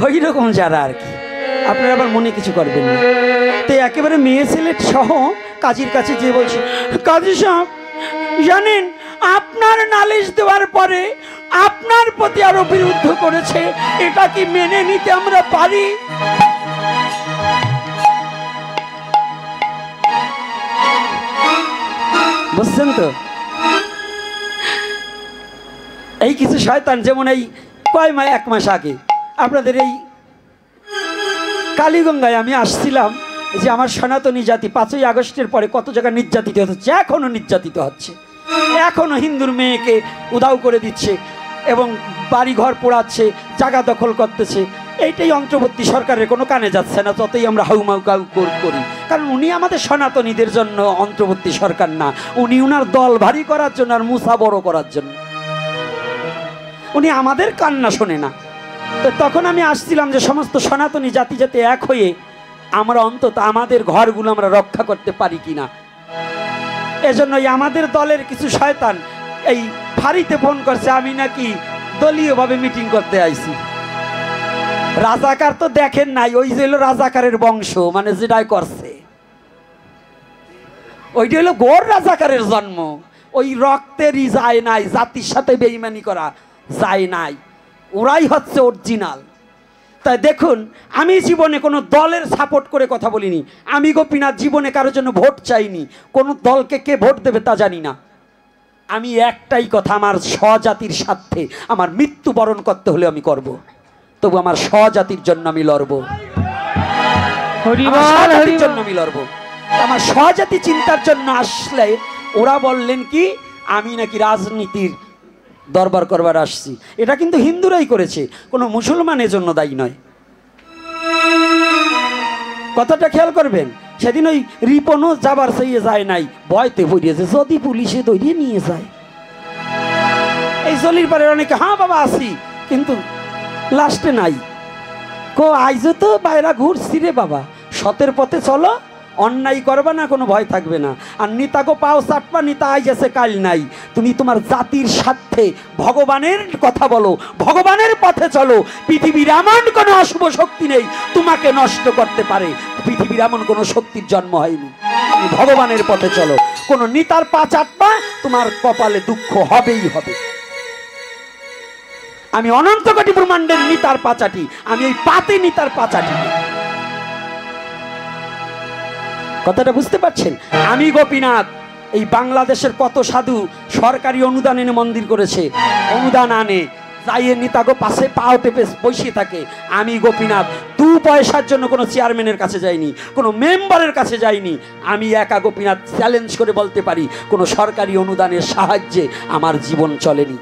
ওই রকম যারা আর কি, আপনারা আবার মনে কিছু করবেন না। তো একেবারে মেয়ে ছেলে সহ কাজীর কাছে যেয়ে বলছি, কাজী সাহেব জানেন আপনার নালিশ দেওয়ার পরে আপনার প্রতি আরো বিরুদ্ধ করেছে, এটা কি মেনে নিতে আমরা পারি? বুঝছেন তো? এই কিছু শয়তান, যেমন এই এক মাস আগে আপনাদের এই কালীগঙ্গায় আমি আসছিলাম, যে আমার সনাতনী জাতি 5ই আগস্টের পরে কত জায়গায় নির্যাতিত হচ্ছে, এখনো নির্যাতিত হচ্ছে, এখনো হিন্দুর মেয়েকে উধাও করে দিচ্ছে এবং বাড়ি ঘর পোড়াচ্ছে, জায়গা দখল করতেছে। এইটাই অন্তর্বর্তী সরকারের কোনো কানে যাচ্ছে না, যতই আমরা হাউমাউ কাউ করি। কারণ উনি আমাদের সনাতনীদের জন্য অন্তর্বর্তী সরকার না, উনি উনার দল ভারী করার জন্য আর মুসা বড় করার জন্য। উনি আমাদের কান্না শোনে না। তো তখন আমি আসছিলাম যে সমস্ত সনাতনী জাতি যাতে এক হয়ে আমরা অন্তত আমাদের ঘরগুলো আমরা রক্ষা করতে পারি কিনা। এজন্যই আমাদের দলের কিছু শয়তান এই ফাঁড়িতে ফোন করছে আমি নাকি দলীয়ভাবে মিটিং করতে আইছি। রাজাকার তো দেখেন নাই, ওই যে হলো রাজাকারের বংশ, মানে যেটাই করছে ওইটা হলো গোর রাজাকারের জন্ম। ওই রক্তেরই যায় নাই, জাতির সাথে বেইমানি করা যায় নাই, ওরাই হচ্ছে অরিজিনাল। তাই দেখুন, আমি জীবনে কোনো দলের সাপোর্ট করে কথা বলিনি। আমি গোপীনাথ জীবনে কারোর জন্য ভোট চাইনি, কোনো দলকে কে ভোট দেবে তা জানি না। আমি একটাই কথা, আমার স্বজাতির স্বার্থে আমার মৃত্যুবরণ করতে হলে আমি করব, তবু আমার স্বজাতির জন্য আমি লড়বো, জন্য আমি লড়বো। আমার স্বজাতি চিন্তার জন্য আসলে ওরা বললেন কি আমি নাকি রাজনীতির দরবার করবার আসছি। এটা কিন্তু হিন্দুরাই করেছে, কোনো মুসলমান এজন্য দায়ী নয়। কথাটা খেয়াল করবেন। সেদিন ওই রিপনও যাবার চাইয়ে যায় নাই, ভয়তে পড়িয়েছে যদি পুলিশে ধরিয়ে নিয়ে যায়। এই জলির পারে অনেকে হ্যাঁ বাবা আসি, কিন্তু লাস্টে নাই কো আইজো তো বাইরা ঘুরছি রে বাবা, সতের পথে চলো, অন্যায় করবে না, কোনো ভয় থাকবে না। আর নিতাকে পাও চাটপা, নিতা আইজ আছে কাল নাই। তুমি তোমার জাতির স্বার্থে ভগবানের কথা বলো, ভগবানের পথে চলো। পৃথিবীর এমন কোনো অশুভ শক্তি নেই তোমাকে নষ্ট করতে পারে। পৃথিবীর এমন কোনো শক্তির জন্ম হয়নি। তুমি ভগবানের পথে চলো, কোনো নিতার পা চাটপা, তোমার কপালে দুঃখ হবেই হবে। আমি অনন্ত কোটি ব্রহ্মাণ্ডের নিতার পাচাটি, আমি এই পাতে নিতার পাচাটি। কথাটা বুঝতে পারছেন? আমি গোপীনাথ, এই বাংলাদেশের কত সাধু সরকারি অনুদান এনে মন্দির করেছে, অনুদান আনে, যাইয়ে নিতাগো পাশে পাও টেপে বসিয়ে থাকে। আমি গোপীনাথ 2 পয়সার জন্য কোনো চেয়ারম্যানের কাছে যাইনি, কোনো মেম্বারের কাছে যাইনি। আমি একা গোপীনাথ চ্যালেঞ্জ করে বলতে পারি, কোনো সরকারি অনুদানের সাহায্যে আমার জীবন চলেনি।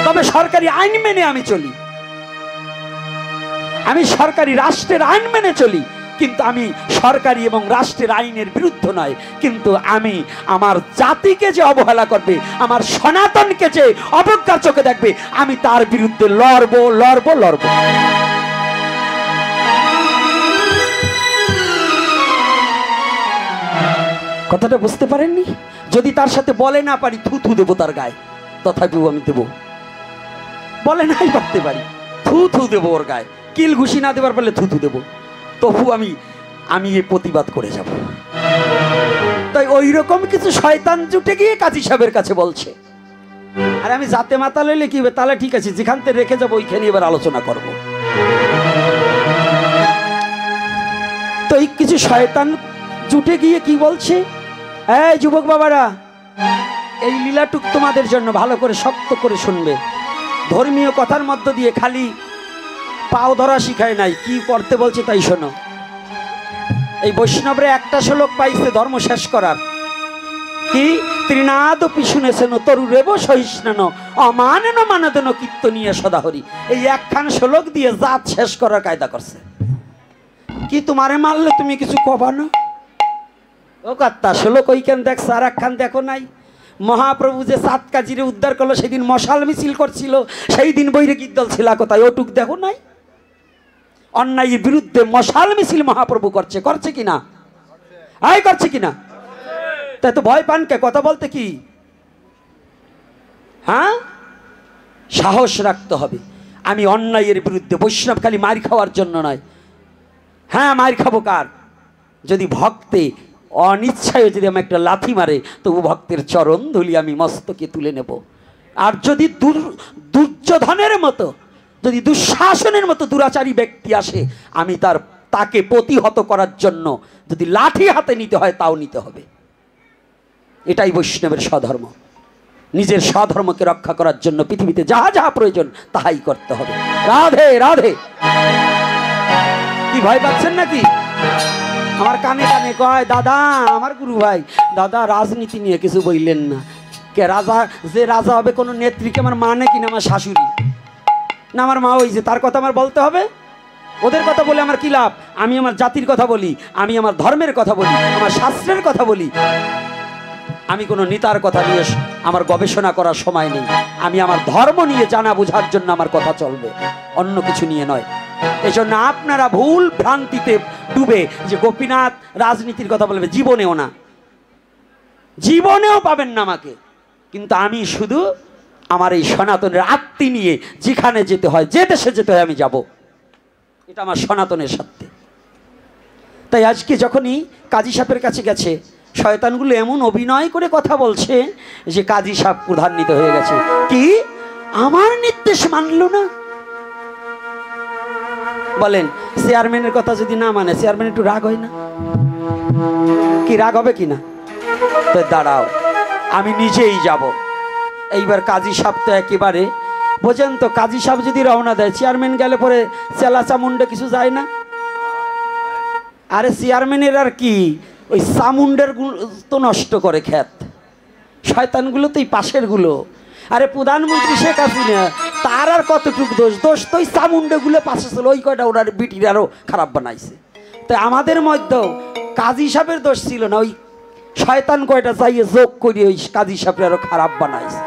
তবে সরকারি আইন মেনে আমি চলি, আমি সরকারি রাষ্ট্রের আইন মেনে চলি, কিন্তু আমি সরকারি এবং রাষ্ট্রের আইনের বিরুদ্ধে নয়। কিন্তু আমি আমার জাতিকে যে অবহেলা করবে, আমার সনাতনকে যে অবজ্ঞার চোখে দেখবে, আমি তার বিরুদ্ধে লড়বো লড়বো লড়বো। কথাটা বুঝতে পারেননি? যদি তার সাথে বলে না পারি, থুথু দেবো তার গায়ে, তথাপিও আমি দেবো। বলে নাই পারতে পারি, থুথু দেবো ওর গায়ে। কিল ঘুষি না দেবার পারলে থুথু দেবো, তবু আমি এই প্রতিবাদ করে যাব। তাই ওই রকম কিছু শয়তান জুটে গিয়ে কাজী সাহেবের কাছে বলছে। আর আমি জাতে মাতা লইলে কি হবে? তাহলে ঠিক আছে, যেখান থেকে রেখে যাবো ওইখানে এবার আলোচনা করব। তো এই কিছু শয়তান জুটে গিয়ে কি বলছে, এই যুবক বাবারা, এই লীলাটুক তোমাদের জন্য, ভালো করে শক্ত করে শুনবে। ধর্মীয় কথার মধ্য দিয়ে খালি পাও ধরা শিখায় নাই, কি করতে বলছে তাই শোনো। এই বৈষ্ণবরে একটা শ্লোক পাইছে ধর্ম শেষ করার, কি ত্রিনাদ পিছুনেছেন তরুরেব সহিষ্ণান অমানেন মানদেন কীর্তনীয় সদাহরি। এই একখান শ্লোক দিয়ে জাত শেষ করার কায়দা করছে। কি তোমারে মারলে তুমি কিছু কবা না? ও কাত্তা, শ্লোক ওইখান দেখছ, আর একখান দেখো নাই? মহাপ্রভু যে 7 কাজিরে উদ্ধার করলো, সেদিন মশাল মিছিল করছিল, সেই দিন বৈরে গীতদল ছিল কোথায়? ওটুক দেখো নাই? অন্যায়ের বিরুদ্ধে মশাল মিছিল মহাপ্রভু করছে কিনা? আয় করছে কিনা? তাই তো ভয় পান কে? কথা বলতে কি? হ্যাঁ, সাহস রাখতে হবে। আমি অন্যায়ের বিরুদ্ধে, বৈষ্ণব খালি মার খাওয়ার জন্য নয়। হ্যাঁ, মার খাবো কার? যদি ভক্তে অনিচ্ছায় যদি আমি একটা লাথি মারে, তবু ভক্তের চরণ ধুলি আমি মস্তকে তুলে নেব। আর যদি দুর্যোধনের মতো, যদি দুঃশাসনের মতো দুরাচারী ব্যক্তি আসে, আমি তাকে প্রতিহত করার জন্য যদি লাঠি হাতে নিতে হয়, তাও নিতে হবে। এটাই বৈষ্ণবের স্বধর্ম। নিজের স্বধর্মকে রক্ষা করার জন্য পৃথিবীতে যাহা যাহা প্রয়োজন তাহাই করতে হবে। রাধে রাধে। কি ভয় পাচ্ছেন নাকি? আমার কানে কানে কয়, দাদা আমার গুরু ভাই, দাদা রাজনীতি নিয়ে কিছু বললেন না। কে রাজা? যে রাজা হবে কোনো নেত্রীকে আমার মা নাকি না আমার শাশুড়ি? না আমার মা। ওই যে তার কথা আমার বলতে হবে? ওদের কথা বলে আমার কি লাভ? আমি আমার জাতির কথা বলি, আমি আমার ধর্মের কথা বলি, আমার শাস্ত্রের কথা বলি। আমি কোনো নেতার কথা নিয়ে আমার গবেষণা করার সময় নেই। আমি আমার ধর্ম নিয়ে জানা বোঝার জন্য আমার কথা চলবে, অন্য কিছু নিয়ে নয়। এই জন্য আপনারা ভুল ভ্রান্তিতে ডুবে যে গোপীনাথ রাজনীতির কথা বলবে, জীবনেও না, জীবনেও পাবেন না আমাকে। কিন্তু আমি শুধু আমার এই সনাতনের আত্মী নিয়ে যেখানে যেতে হয়, যে দেশে যেতে হয় আমি যাব। এটা আমার সনাতনের সত্যি। তাই আজকে যখনই কাজী সাহেবের কাছে গেছে, শয়তানগুলো এমন অভিনয় করে কথা বলছে যে কাজী সাহেব ক্রোধান্বিত হয়ে গেছে। কি আমার নির্দেশ মানলো না? বলেন, চেয়ারম্যানের কথা যদি না মানে, চেয়ারম্যান একটু রাগ হয় না? কি রাগ হবে কিনা? তো দাঁড়াও, আমি নিজেই যাব। এইবার কাজী সাহেব তো একেবারে বোঝেন তো, কাজী সাহেব যদি রওনা দেয়, চেয়ারম্যান গেলে পরে চেলা চামুন্ডে কিছু যায় না? আরে চেয়ারম্যানের আর কি, ওই চামুন্ডের তো নষ্ট করে ক্ষেত, শয়তানগুলো তো এই পাশের গুলো। আরে প্রধানমন্ত্রী শেখ হাসিনা, তার আর কতটুকু দোষ? দোষ তো ওই চামুন্ডেগুলো পাশে ছিল, ওই কয়টা ওনার বিটির আরও খারাপ বানাইছে। তাই আমাদের মধ্যেও কাজী সাহেবের দোষ ছিল না, ওই শয়তান কয়টা চাইয়ে যোগ করিয়ে ওই কাজী সাহেবের আরো খারাপ বানাইছে।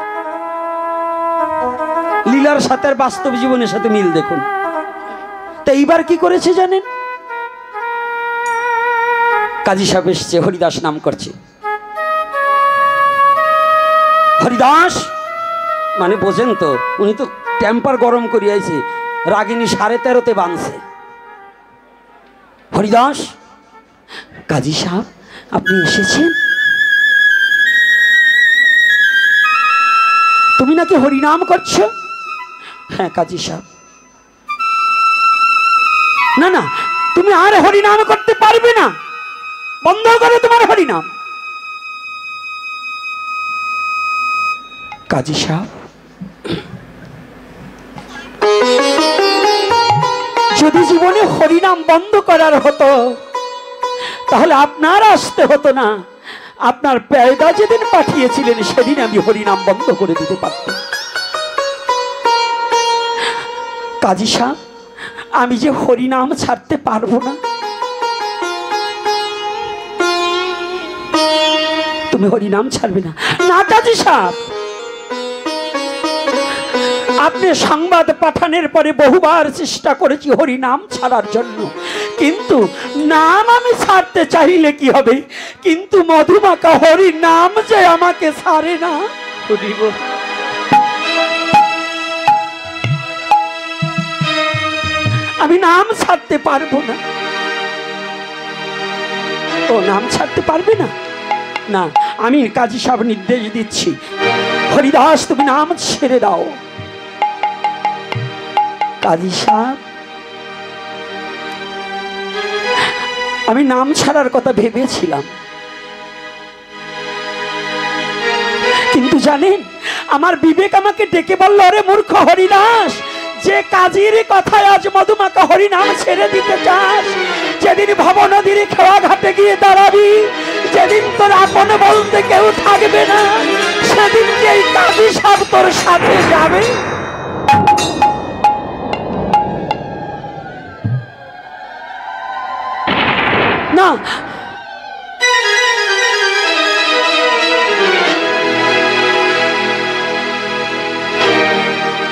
লীলার সাথে আর বাস্তব জীবনের সাথে মিল দেখুন। তো এইবার কি করেছে জানেন? কাজী সাহেব এসছে, হরিদাস নাম করছে। হরিদাস মানে বোঝেন তো, উনি তো টেম্পার গরম করিয়াছে, রাগিনী 13:30-তে বাঁধছে। হরিদাস, কাজী সাহেব আপনি এসেছেন? তুমি নাকি হরিনাম করছো? হ্যাঁ কাজী সাহেব। না না, তুমি আর হরিনাম করতে পারবে না, বন্ধ করো তোমার হরিনাম। কাজী সাহেব, যদি জীবনে হরিনাম বন্ধ করার হতো তাহলে আপনার আসতে হতো না। আপনার পেয়দা যেদিন পাঠিয়েছিলেন সেদিন আমি হরিনাম বন্ধ করে দিতে পারতাম। কাজী সাহেব, আমি যে হরিনাম ছাড়তে পারবো না। তুমি হরিনাম ছাড়বে না? না কাজী সাহেব, আপনি সংবাদ পাঠানোর পরে বহুবার চেষ্টা করেছি হরিনাম ছাড়ার জন্য, কিন্তু নাম আমি ছাড়তে চাইলে কি হবে, কিন্তু মধুমাকা হরিনাম যে আমাকে ছাড়ে না। আমি নাম ছাড়তে পারবো না। ও নাম ছাড়তে পারবে না? না, আমি কাজী সাহেব নির্দেশ দিচ্ছি, হরিদাস তুমি নাম ছেড়ে দাও। কাজী সাহেব, আমি নাম ছাড়ার কথা ভেবেছিলাম, কিন্তু জানেন আমার বিবেক আমাকে ডেকে বলল, আরে মূর্খ হরিদাস, যে কাজীর কথায় আজ মধুমাকা হরিনাম ছেড়ে দিতে চাস, যেদিন ভব নদীর খেওয়া ঘাটে গিয়ে দাঁড়াবি, যেদিন তোর আপন বলতে কেউ থাকবে না, সেদিন কি এই কাজী সাহেব তোর সাথে যাবে? না,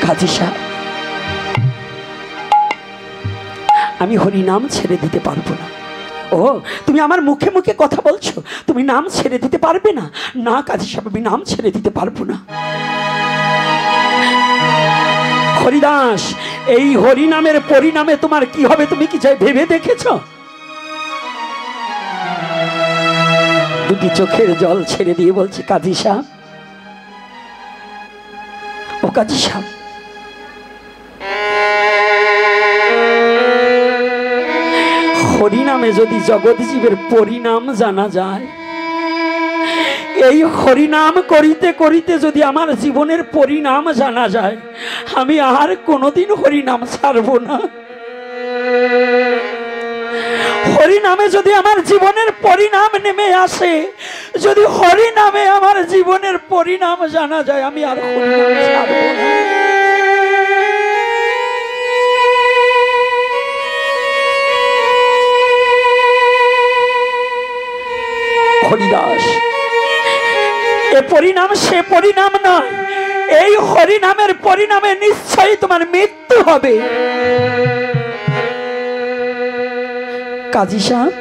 কাজী সাহেব, আমি হরিনাম ছেড়ে দিতে পারবো না। ও তুমি আমার মুখে মুখে কথা বলছো, তুমি নাম ছেড়ে দিতে পারবে না? না কাজী সাহেব, আমি নাম ছেড়ে দিতে পারবো না। হরিদাস, এই হরিনামের পরিণামে তোমার কি হবে তুমি কি চাই ভেবে দেখেছ? দুটি চোখের জল ছেড়ে দিয়ে বলছি, কাজী সাহেব, ও কাজী সাহেব, হরিনামে যদি জগৎ জীবের পরিণাম জানা যায়, এই হরিনাম করিতে করিতে যদি আমার জীবনের পরিণাম জানা যায়, আমি আর কোনোদিন হরিনাম ছাড়ব না। হরিনামে যদি আমার জীবনের পরিণাম নেমে আসে, যদি হরিনামে আমার জীবনের পরিণাম জানা যায়, আমি আর হরিনাম ছাড়ব না। হরিদাস, এ পরিণাম সে পরিণাম নয়, এই হরিনামের পরিণামে নিশ্চয়ই তোমার মৃত্যু হবে। কাজী সাহেব,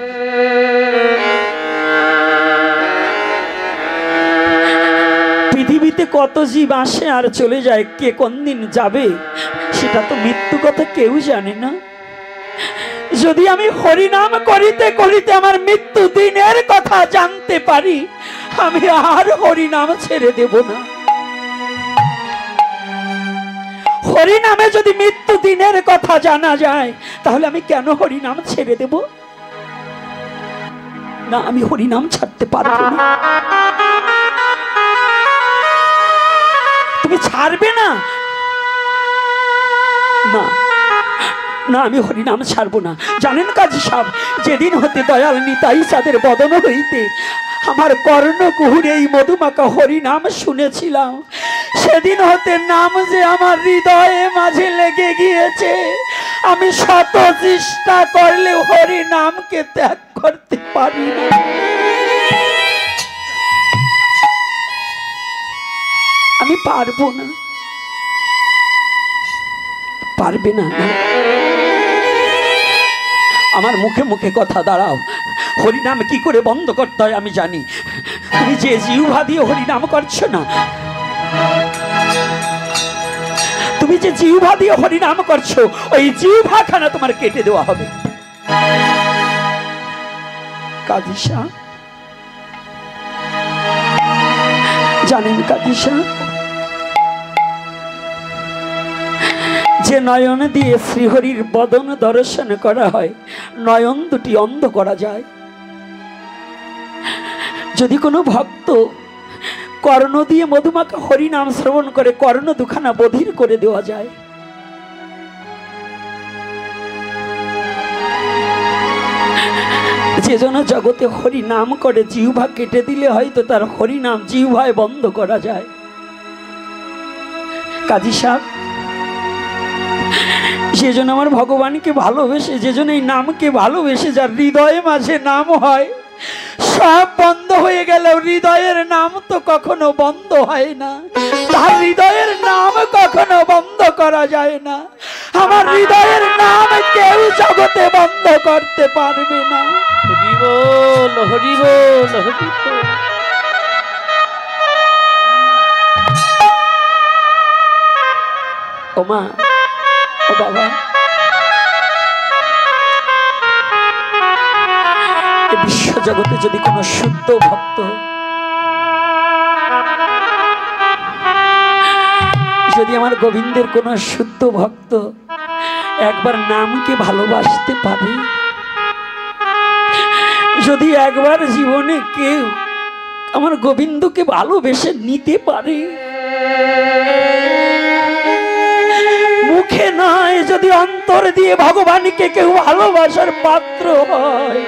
পৃথিবীতে কত জীব আসে আর চলে যায়, কে কোন দিন যাবে সেটা তো মৃত্যু কথা কেউ জানে না। যদি আমি হরিনাম করিতে করিতে আমার মৃত্যু দিনের কথা জানতে পারি, আমি আর হরিনাম ছেড়ে দেব না। হরিনামে যদি মৃত্যু দিনের কথা জানা যায়, তাহলে আমি কেন হরিনাম ছেড়ে দেব? না, আমি হরিনাম ছাড়তে পারবো না। তুমি ছাড়বে না? না না, আমি হরিনাম ছাড়বো না। জানেন কাজী সাহেব, যেদিন হতে দয়াল নিতাই চাঁদের বদন হইতে আমার কর্ণকুহুর এই মধুমাকা হরিনাম শুনেছিলাম, সেদিন হতে নাম যে আমার হৃদয়ে মাঝে লেগে গিয়েছে, আমি শত চেষ্টা করলে হরিনামকে ত্যাগ করতে পারি না। আমি পারবো না। পারবে না। আমার মুখে মুখে কথা দাঁড়াও, হরিনাম কি করে বন্ধ করতে হয় আমি জানি। তুমি যে জিহ্বা দিয়ে হরিনাম করছো না, তুমি যে জিহ্বা দিয়ে হরিনাম করছো, ওই জিহ্বাখানা তোমার কেটে দেওয়া হবে। কাজী সাহেব জানেন, কাজী সাহেব, যে নয়ন দিয়ে শ্রীহরির বদন দর্শন করা হয়, নয়ন দুটি অন্ধ করা যায়। যদি কোনো ভক্ত কর্ণ দিয়ে মধুমাখা হরিনাম শ্রবণ করে, কর্ণ দুখানা বধির করে দেওয়া যায়। যে জন জগতে হরি নাম করে, জিহ্বা কেটে দিলে হয়তো তার হরি নাম জিহ্বায় বন্ধ করা যায়। কাজী সাহেব, সেজন্য আমার ভগবানকে ভালোবেসে, যেজন এই নামকে ভালোবেসে, যার হৃদয়ে মাঝে নাম হয়, সব বন্ধ হয়ে গেলেও হৃদয়ের নাম তো কখনো বন্ধ হয় না। তার হৃদয়ের নাম কখনো বন্ধ করা যায় না। আমার হৃদয়ের নাম কেউ জগতে বন্ধ করতে পারবে না। হরি বল, হরি বল, হরি বল। ও মা, ও বাবা, এই বিশ্ব জগতে যদি কোনো শুদ্ধ ভক্ত, যদি আমার গোবিন্দের কোনো শুদ্ধ ভক্ত একবার নামকে ভালোবাসতে পারে, যদি একবার জীবনে কেউ আমার গোবিন্দকে ভালোবেসে নিতে পারে, মুখে নয়, যদি অন্তর দিয়ে ভগবানকে কেউ ভালোবাসার পাত্র হয়,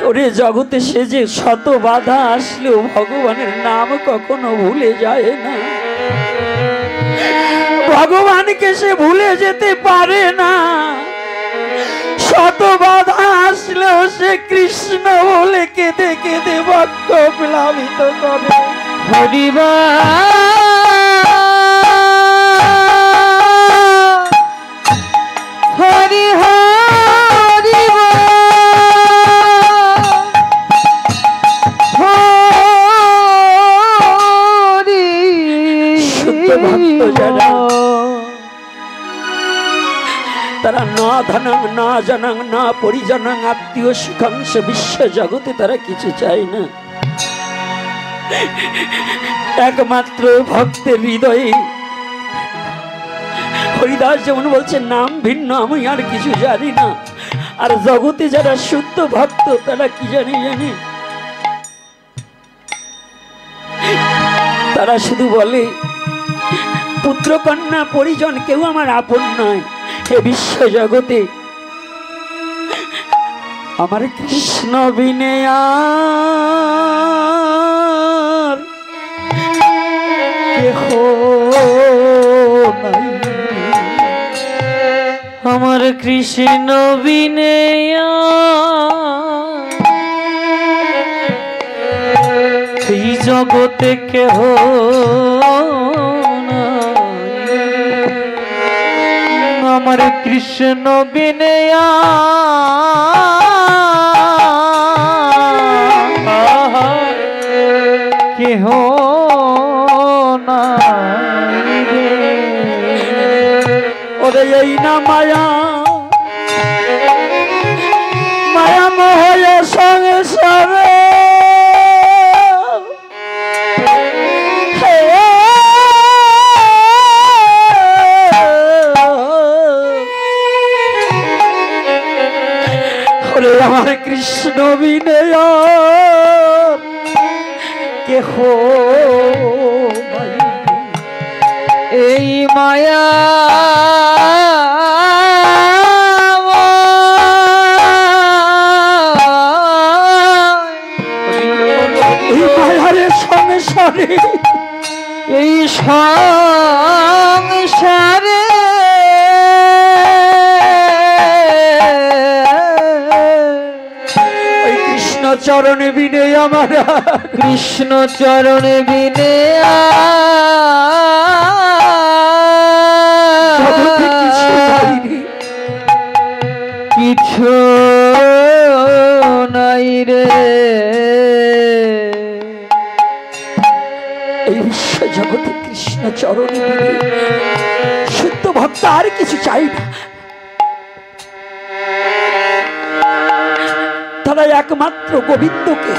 ওরে জগতে সে যে শত বাধা আসলেও ভগবানের নাম কখনো ভুলে যায় না। ভগবানকে সে ভুলে যেতে পারে না। শত বাধা আসলেও সে কৃষ্ণ বলে কেঁদে কেঁদে বক্ষ প্লাবিত করে। হরিবা হরি হরি হরি। শুদ্ধ ভক্ত যারা, তারা না ধনং না জনং না পরিজনং আত্মীয় সুখাংশ বিশ্ব জগতে তারা কিছু চায় না। একমাত্র ভক্তের হৃদয়ে, হরিদাস যেমন বলছে, নাম ভিন্ন আমি আর কিছু জানি না। আর জগতে যারা শুদ্ধ ভক্ত তারা কি জানি, তারা শুধু বলে পুত্র কন্যা পরিজন কেউ আমার আপন নয়। হে বিশ্ব জগতে আমার কৃষ্ণ বিনে আর কেহ নাই, আমার কৃষ্ণ বিনে এই জগতে কেহ নাই। আমার কৃষ্ণ বিনে কেহ নাই রে। ওরে এই না মায়া, মায়া মোহয় সংসারে আমার কৃষ্ণ বিনে কেহ এই মায়া এই মায়ারে সংসারে, এই সংসারে ওই কৃষ্ণ চরণে বিনে আমার, কৃষ্ণ চরণে বিনে কিছু নাই রে, এই বিশ্ব জগতে কৃষ্ণ চরণে শুদ্ধ ভক্ত আর কিছু চাই না। তারা একমাত্র গোবিন্দকে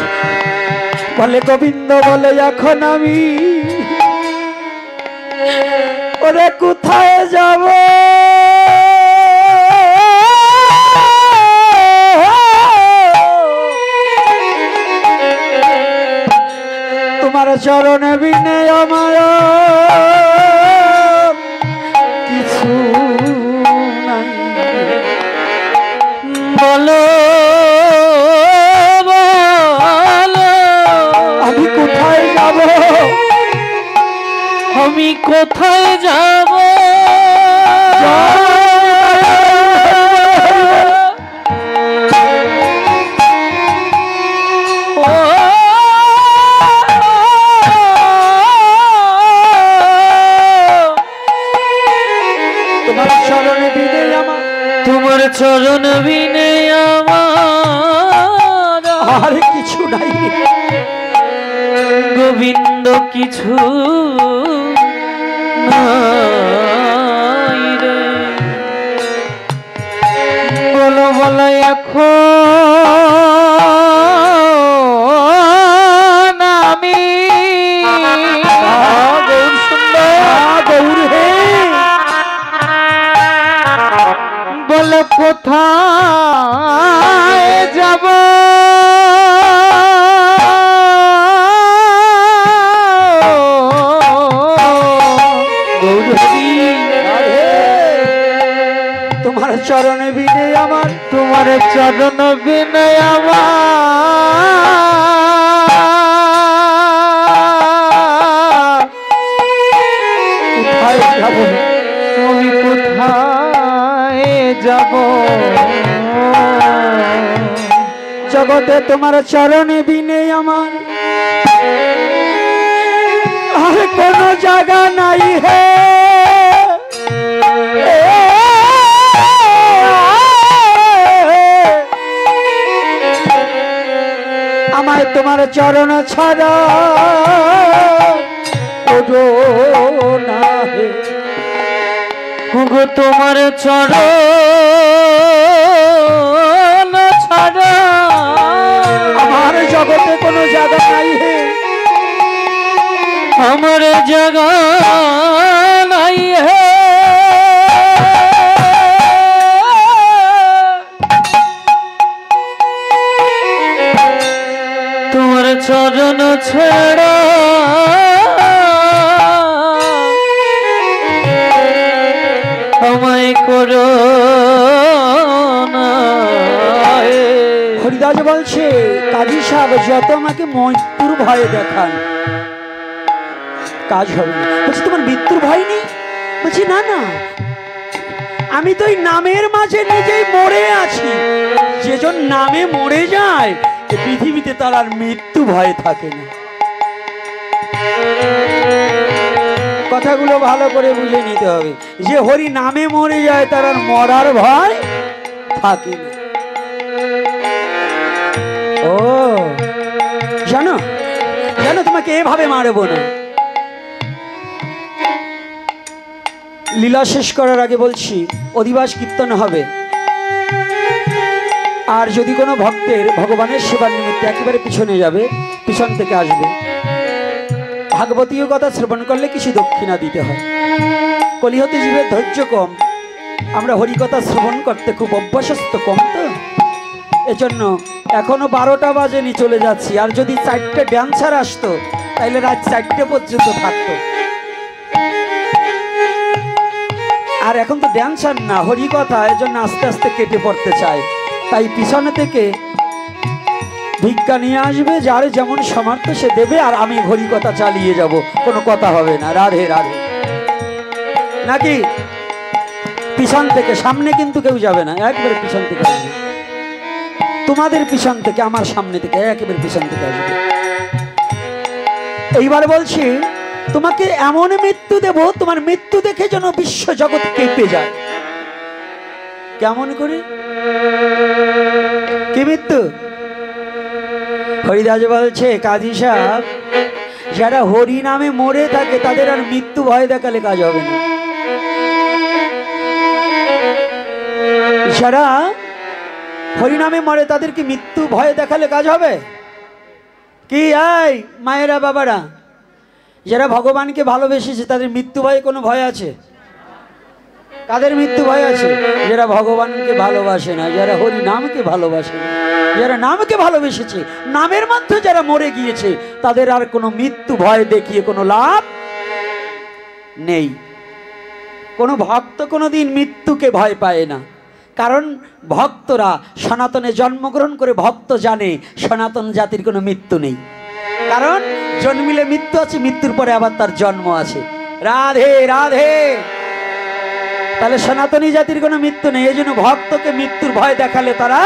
বলে, গোবিন্দ বলে এখন আমি ওরে কোথায় যাব, তোমার চরণে বিনে আমার কিছু নাই, বলো আমি কোথায় যাব, আমি কোথায় যাব, তোমার চরণে বিনে আমার, তোমার চরণ বিনে আমার আর কিছু নাই, গোবিন্দ কিছু নাই রে। বলো বলো এখন আমি গৌর সুন্দর, গৌর হে, বলো কোথায় যাব, তোমার চরণে বিনে আমার, তোমার চরণ বিনে আমার কোথায় যাব, তুমি কোথায় যাব, জগতে তোমার চরণে বিনে আমার আর কোনো জায়গা নাই হে, আমায় তোমার চরণ ছাড়া ওঠো না হে, গো তোমার চরণ ছাড়া আমার জগতে কোনো জায়গা নাই হে, আমার জায়গা নাই হে, তোমার চরণ ছাড়া আমায় করো না। হরিদাস বলছে, কাজী সাহেব যত আমাকে মৃত্যুর ভয়ে দেখান কাজ হবে না। বলছি তোমার মৃত্যুর ভয় নেই? বলছি না না, আমি তো এই নামের মাঝে নিজেই মরে আছি। যেজন নামে মরে যায় এ পৃথিবীতে তার আর মৃত্যু ভয় থাকে না। কথাগুলো ভালো করে বুঝে নিতে হবে। যে হরি নামে মরে যায় তার আর মরার ভয় থাকে না। ও জানো জানো, তোমাকে এভাবে মারবো না। লীলা শেষ করার আগে বলছি, অধিবাস কীর্তন হবে। আর যদি কোনো ভক্তের ভগবানের সেবার নিমিত্তে একেবারে পিছনে যাবে, পিছন থেকে আসবে, ভাগবতীয় কথা শ্রবণ করলে কিছু দক্ষিণা দিতে হয়। কলিহতে জীবের ধৈর্য কম, আমরা হরিকথা শ্রবণ করতে খুব অভ্যস্ত কম, তো এজন্য এখনো 12টা বাজেনি চলে যাচ্ছি। আর যদি 4টে ড্যান্সার আসতো তাইলে রাত 4টে পর্যন্ত থাকতো। আর এখন তো ড্যান্সার না, হরিকথা, এজন্য আস্তে আস্তে কেটে পড়তে চায়। তাই পিছনে থেকে ভিক্ষা নিয়ে আসবে, যার যেমন সামর্থ্য সে দেবে, আর আমি হরিকথা চালিয়ে যাব, কোনো কথা হবে না। রাধে রাধে। নাকি পিছন থেকে, সামনে কিন্তু কেউ যাবে না, একবারে পিছন থেকে আসবে। তোমাদের পিছন থেকে, আমার সামনে থেকে, একেবারে পিছন থেকে আসবে। এইবার বলছি, তোমাকে এমন মৃত্যু দেব, তোমার মৃত্যু দেখে যেন বিশ্ব জগৎ কেঁপে যায়। কেমন করে? কি মৃত্যু? হরিদাস বলছে কাজী সাহেব, যারা হরি নামে মরে থাকে তাদের আর মৃত্যু ভয় দেখালে কাজ হবে না। যারা হরি নামে মরে তাদের কি মৃত্যু ভয় দেখালে কাজ হবে? কি এই মায়েরা বাবারা, যারা ভগবানকে ভালোবেসেছে তাদের মৃত্যু ভয়ে কোনো ভয় আছে? কাদের মৃত্যু ভয় আছে? যারা ভগবানকে ভালোবাসে না, যারা হরি নামকে ভালোবাসে না, যারা নামকে ভালোবেসেছে, নামের মধ্যে যারা মরে গিয়েছে, তাদের আর কোনো মৃত্যু ভয় দেখিয়ে কোনো লাভ নেই। কোনো ভক্ত কোনোদিন মৃত্যুকে ভয় পায় না, কারণ ভক্তরা সনাতনে জন্মগ্রহণ করে ভক্ত জানে সনাতন জাতির কোনো মৃত্যু নেই। কারণ জন্মিলে মৃত্যু আছে, মৃত্যুর পরে আবার তার জন্ম আছে। রাধে রাধে। তাহলে সনাতনী জাতির কোনো মৃত্যু নেই। এই জন্য ভক্তকে মৃত্যুর ভয় দেখালে তারা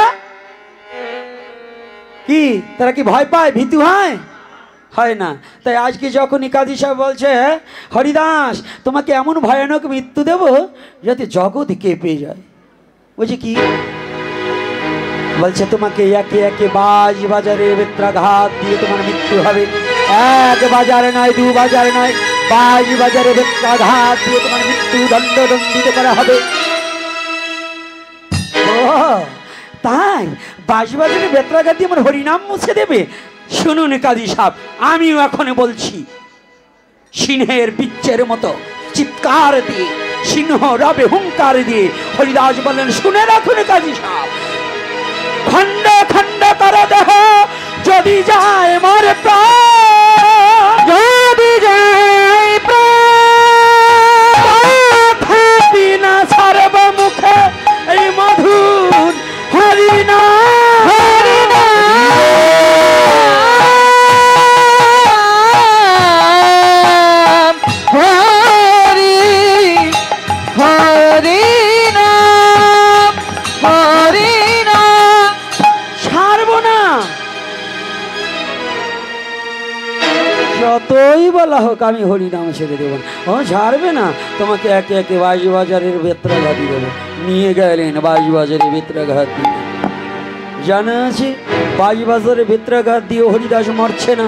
কি, তারা কি ভয় পায়, ভীতু হয়? হয় না। তাই আজকে যখনই কাজী সাহেব বলছে হরিদাস তোমাকে এমন ভয়ানক মৃত্যু দেব যাতে জগৎ কেঁপে যায়, বলছে কি? বলছে তোমাকে একে একে বাজ বাজারে বেত্রাঘাত দিয়ে তোমার মৃত্যু হবে। এক বাজার নয়, দু বাজার নয়, বাজ বাজারে বেত্রাঘাত দিয়ে তোমার মৃত্যু দণ্ডিত করা হবে। ও তাই, বাজ বাজারে বেত্রাঘাত দিয়ে আমার হরিনাম মুছে দেবে? শুনুন কাজী সাহেব, আমিও এখন বলছি, সিংহের পিচ্ছের মতো চিৎকার দিয়ে, সিংহ রবে হুঙ্কার দিয়ে হরিদাস বলেন, শুনে রাখুন কাজী সাহেব, খন্ড খন্ড কর দেহ যদি যায় মোর প্রাণ, যদি যায় প্রাণ না সর্বমুখে এই মধুর হরিনাম, হরি হরিনাম, হরিনাম ছাড়ব না। যতই বলা হোক আমি হরিনাম ছেড়ে দেবো না। ও ছাড়বে না, তোমাকে একে একে বাজারের বেত্রাঘাত দেবো। নিয়ে গেলেন বাজারে বেত্রাঘাত দিয়ে। জানা আছে বাজারে বেত্রাঘাত দিয়ে হরিদাস মরছে না।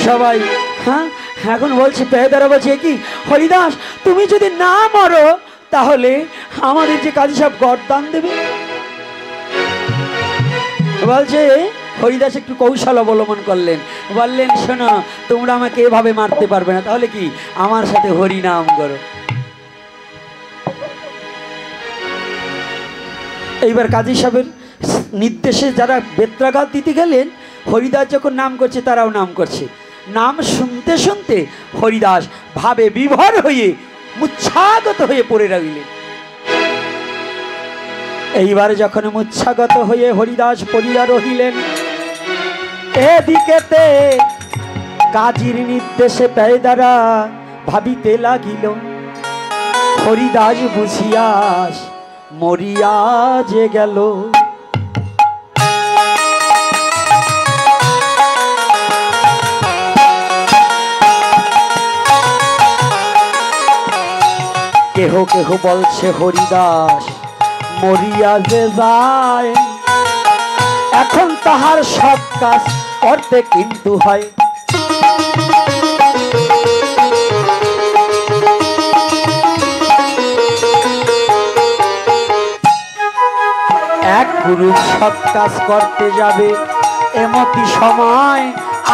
সবাই হ্যাঁ এখন বলছে, পেহেদারা বলছে কি হরিদাস তুমি যদি না মরো তাহলে আমাদের যে কাজী সাহেব গরদান দেবে। বলছে হরিদাস একটু কৌশল অবলম্বন করলেন, বললেন শোনো তোমরা আমাকে এভাবে মারতে পারবে না, তাহলে কি আমার সাথে হরিনাম করো। এইবার কাজী সাহেবের নির্দেশে যারা বেত্রাঘাত দিতে গেলেন, হরিদাস যখন নাম করছে তারাও নাম করছে। নাম শুনতে শুনতে হরিদাস ভাবে বিভোর হয়ে মুচ্ছাগত হয়ে পড়ে রইলেন। এইবার যখন মুচ্ছাগত হয়ে হরিদাস পড়িয়া রহিলেন, এদিকেতে কাজীর নির্দেশে পেয়েদারা ভাবিতে লাগিল, হরিদাস বুঝিয়াস মরিয়া যে গেল। কেহ কেহ বলছে হরিদাস মরিয়া যে যায়, এখন তাহার সব কাজ করতে কিন্তু হয়। এক গুরু সব কাজ করতে যাবে এমতি সময়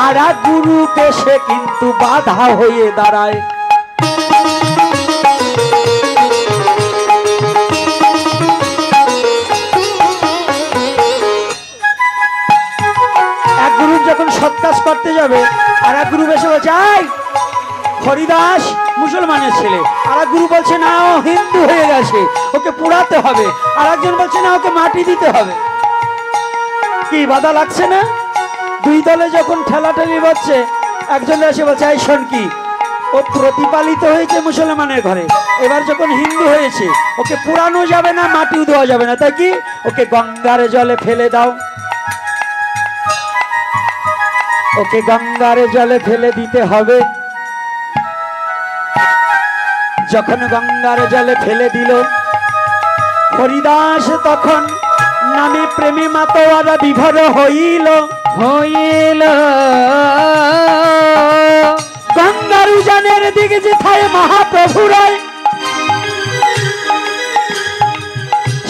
আর এক গুরু বেশে কিন্তু বাধা হয়ে দাঁড়ায়। এক গুরু যখন সৎ কাজ করতে যাবে আর এক গুরু বেশে বলছে আই হরিদাস মুসলমানের ছেলে, আর এক গুরু বলছে না ও হিন্দু হয়ে গেছে ওকে পোড়াতে হবে, আর একজন বলছে না ওকে মাটি দিতে হবে। কি বাধা লাগছে না? দুই দলে যখন ঠেলাঠেলি হচ্ছে, একজন এসে বলছে এই শোন কি ও প্রতিপালিত হয়েছে মুসলমানের ঘরে, এবার যখন হিন্দু হয়েছে ওকে পোড়ানো যাবে না, মাটিও দেওয়া যাবে না, তাই কি ওকে গঙ্গার জলে ফেলে দাও। ওকে গঙ্গার জলে ফেলে দিতে হবে। যখন গঙ্গার জলে ফেলে দিল, হরিদাস তখন নামে প্রেমে মাতোয়ারা বিভোর হইল হইল গঙ্গার উজানের দিকে যেথায় মহাপ্রভু রায়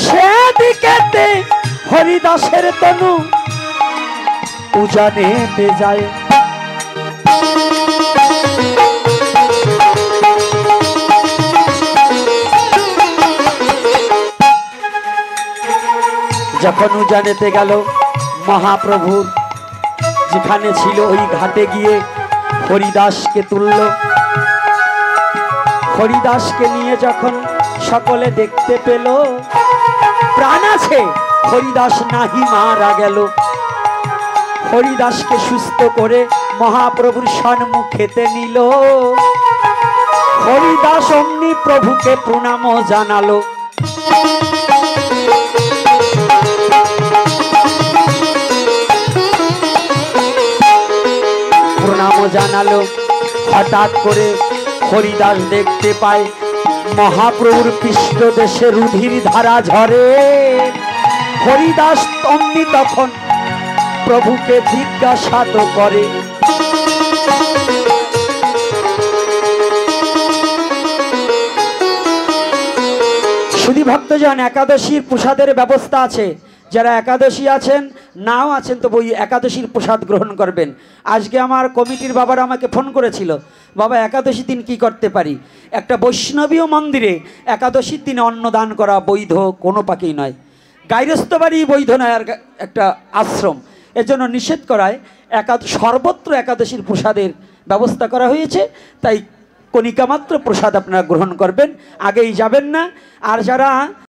সেদিকেতে হরিদাসের তনু উজানেতে যায়। যখন উজানেতে গেল মহাপ্রভুর যেখানে ছিল ওই ঘাটে গিয়ে হরিদাসকে তুলল। হরিদাসকে নিয়ে যখন সকলে দেখতে পেল প্রাণ আছে, হরিদাস নাহি মারা গেল। হরিদাসকে সুস্থ করে মহাপ্রভুর সম্মুখেতে নিল। হরিদাস অমনি প্রভুকে প্রণাম জানালো। প্রণাম জানালো। হঠাৎ করে হরিদাস দেখতে পায় মহাপ্রভুর পৃষ্ঠদেশে রুধির ধারা ঝরে। হরিদাস অমনি তখন প্রভুকে জিজ্ঞাসা করে, শুধু ভক্তজন একাদশীর প্রসাদের ব্যবস্থা আছে, যারা একাদশী আছেন নাও আছেন তবু ওই একাদশীর প্রসাদ গ্রহণ করবেন। আজকে আমার কমিটির বাবারা আমাকে ফোন করেছিল, বাবা একাদশী দিন কি করতে পারি? একটা বৈষ্ণবীয় মন্দিরে একাদশীর দিনে অন্নদান করা বৈধ, কোনো পাকেই নয়। গাইরস্থ বাড়ি বৈধ নয়, আর একটা আশ্রম, এজন্য নিষেধ করায় সর্বত্র একাদশীর প্রসাদের ব্যবস্থা করা হয়েছে। তাই কণিকামাত্র প্রসাদ আপনারা গ্রহণ করবেন, আগেই যাবেন না। আর যারা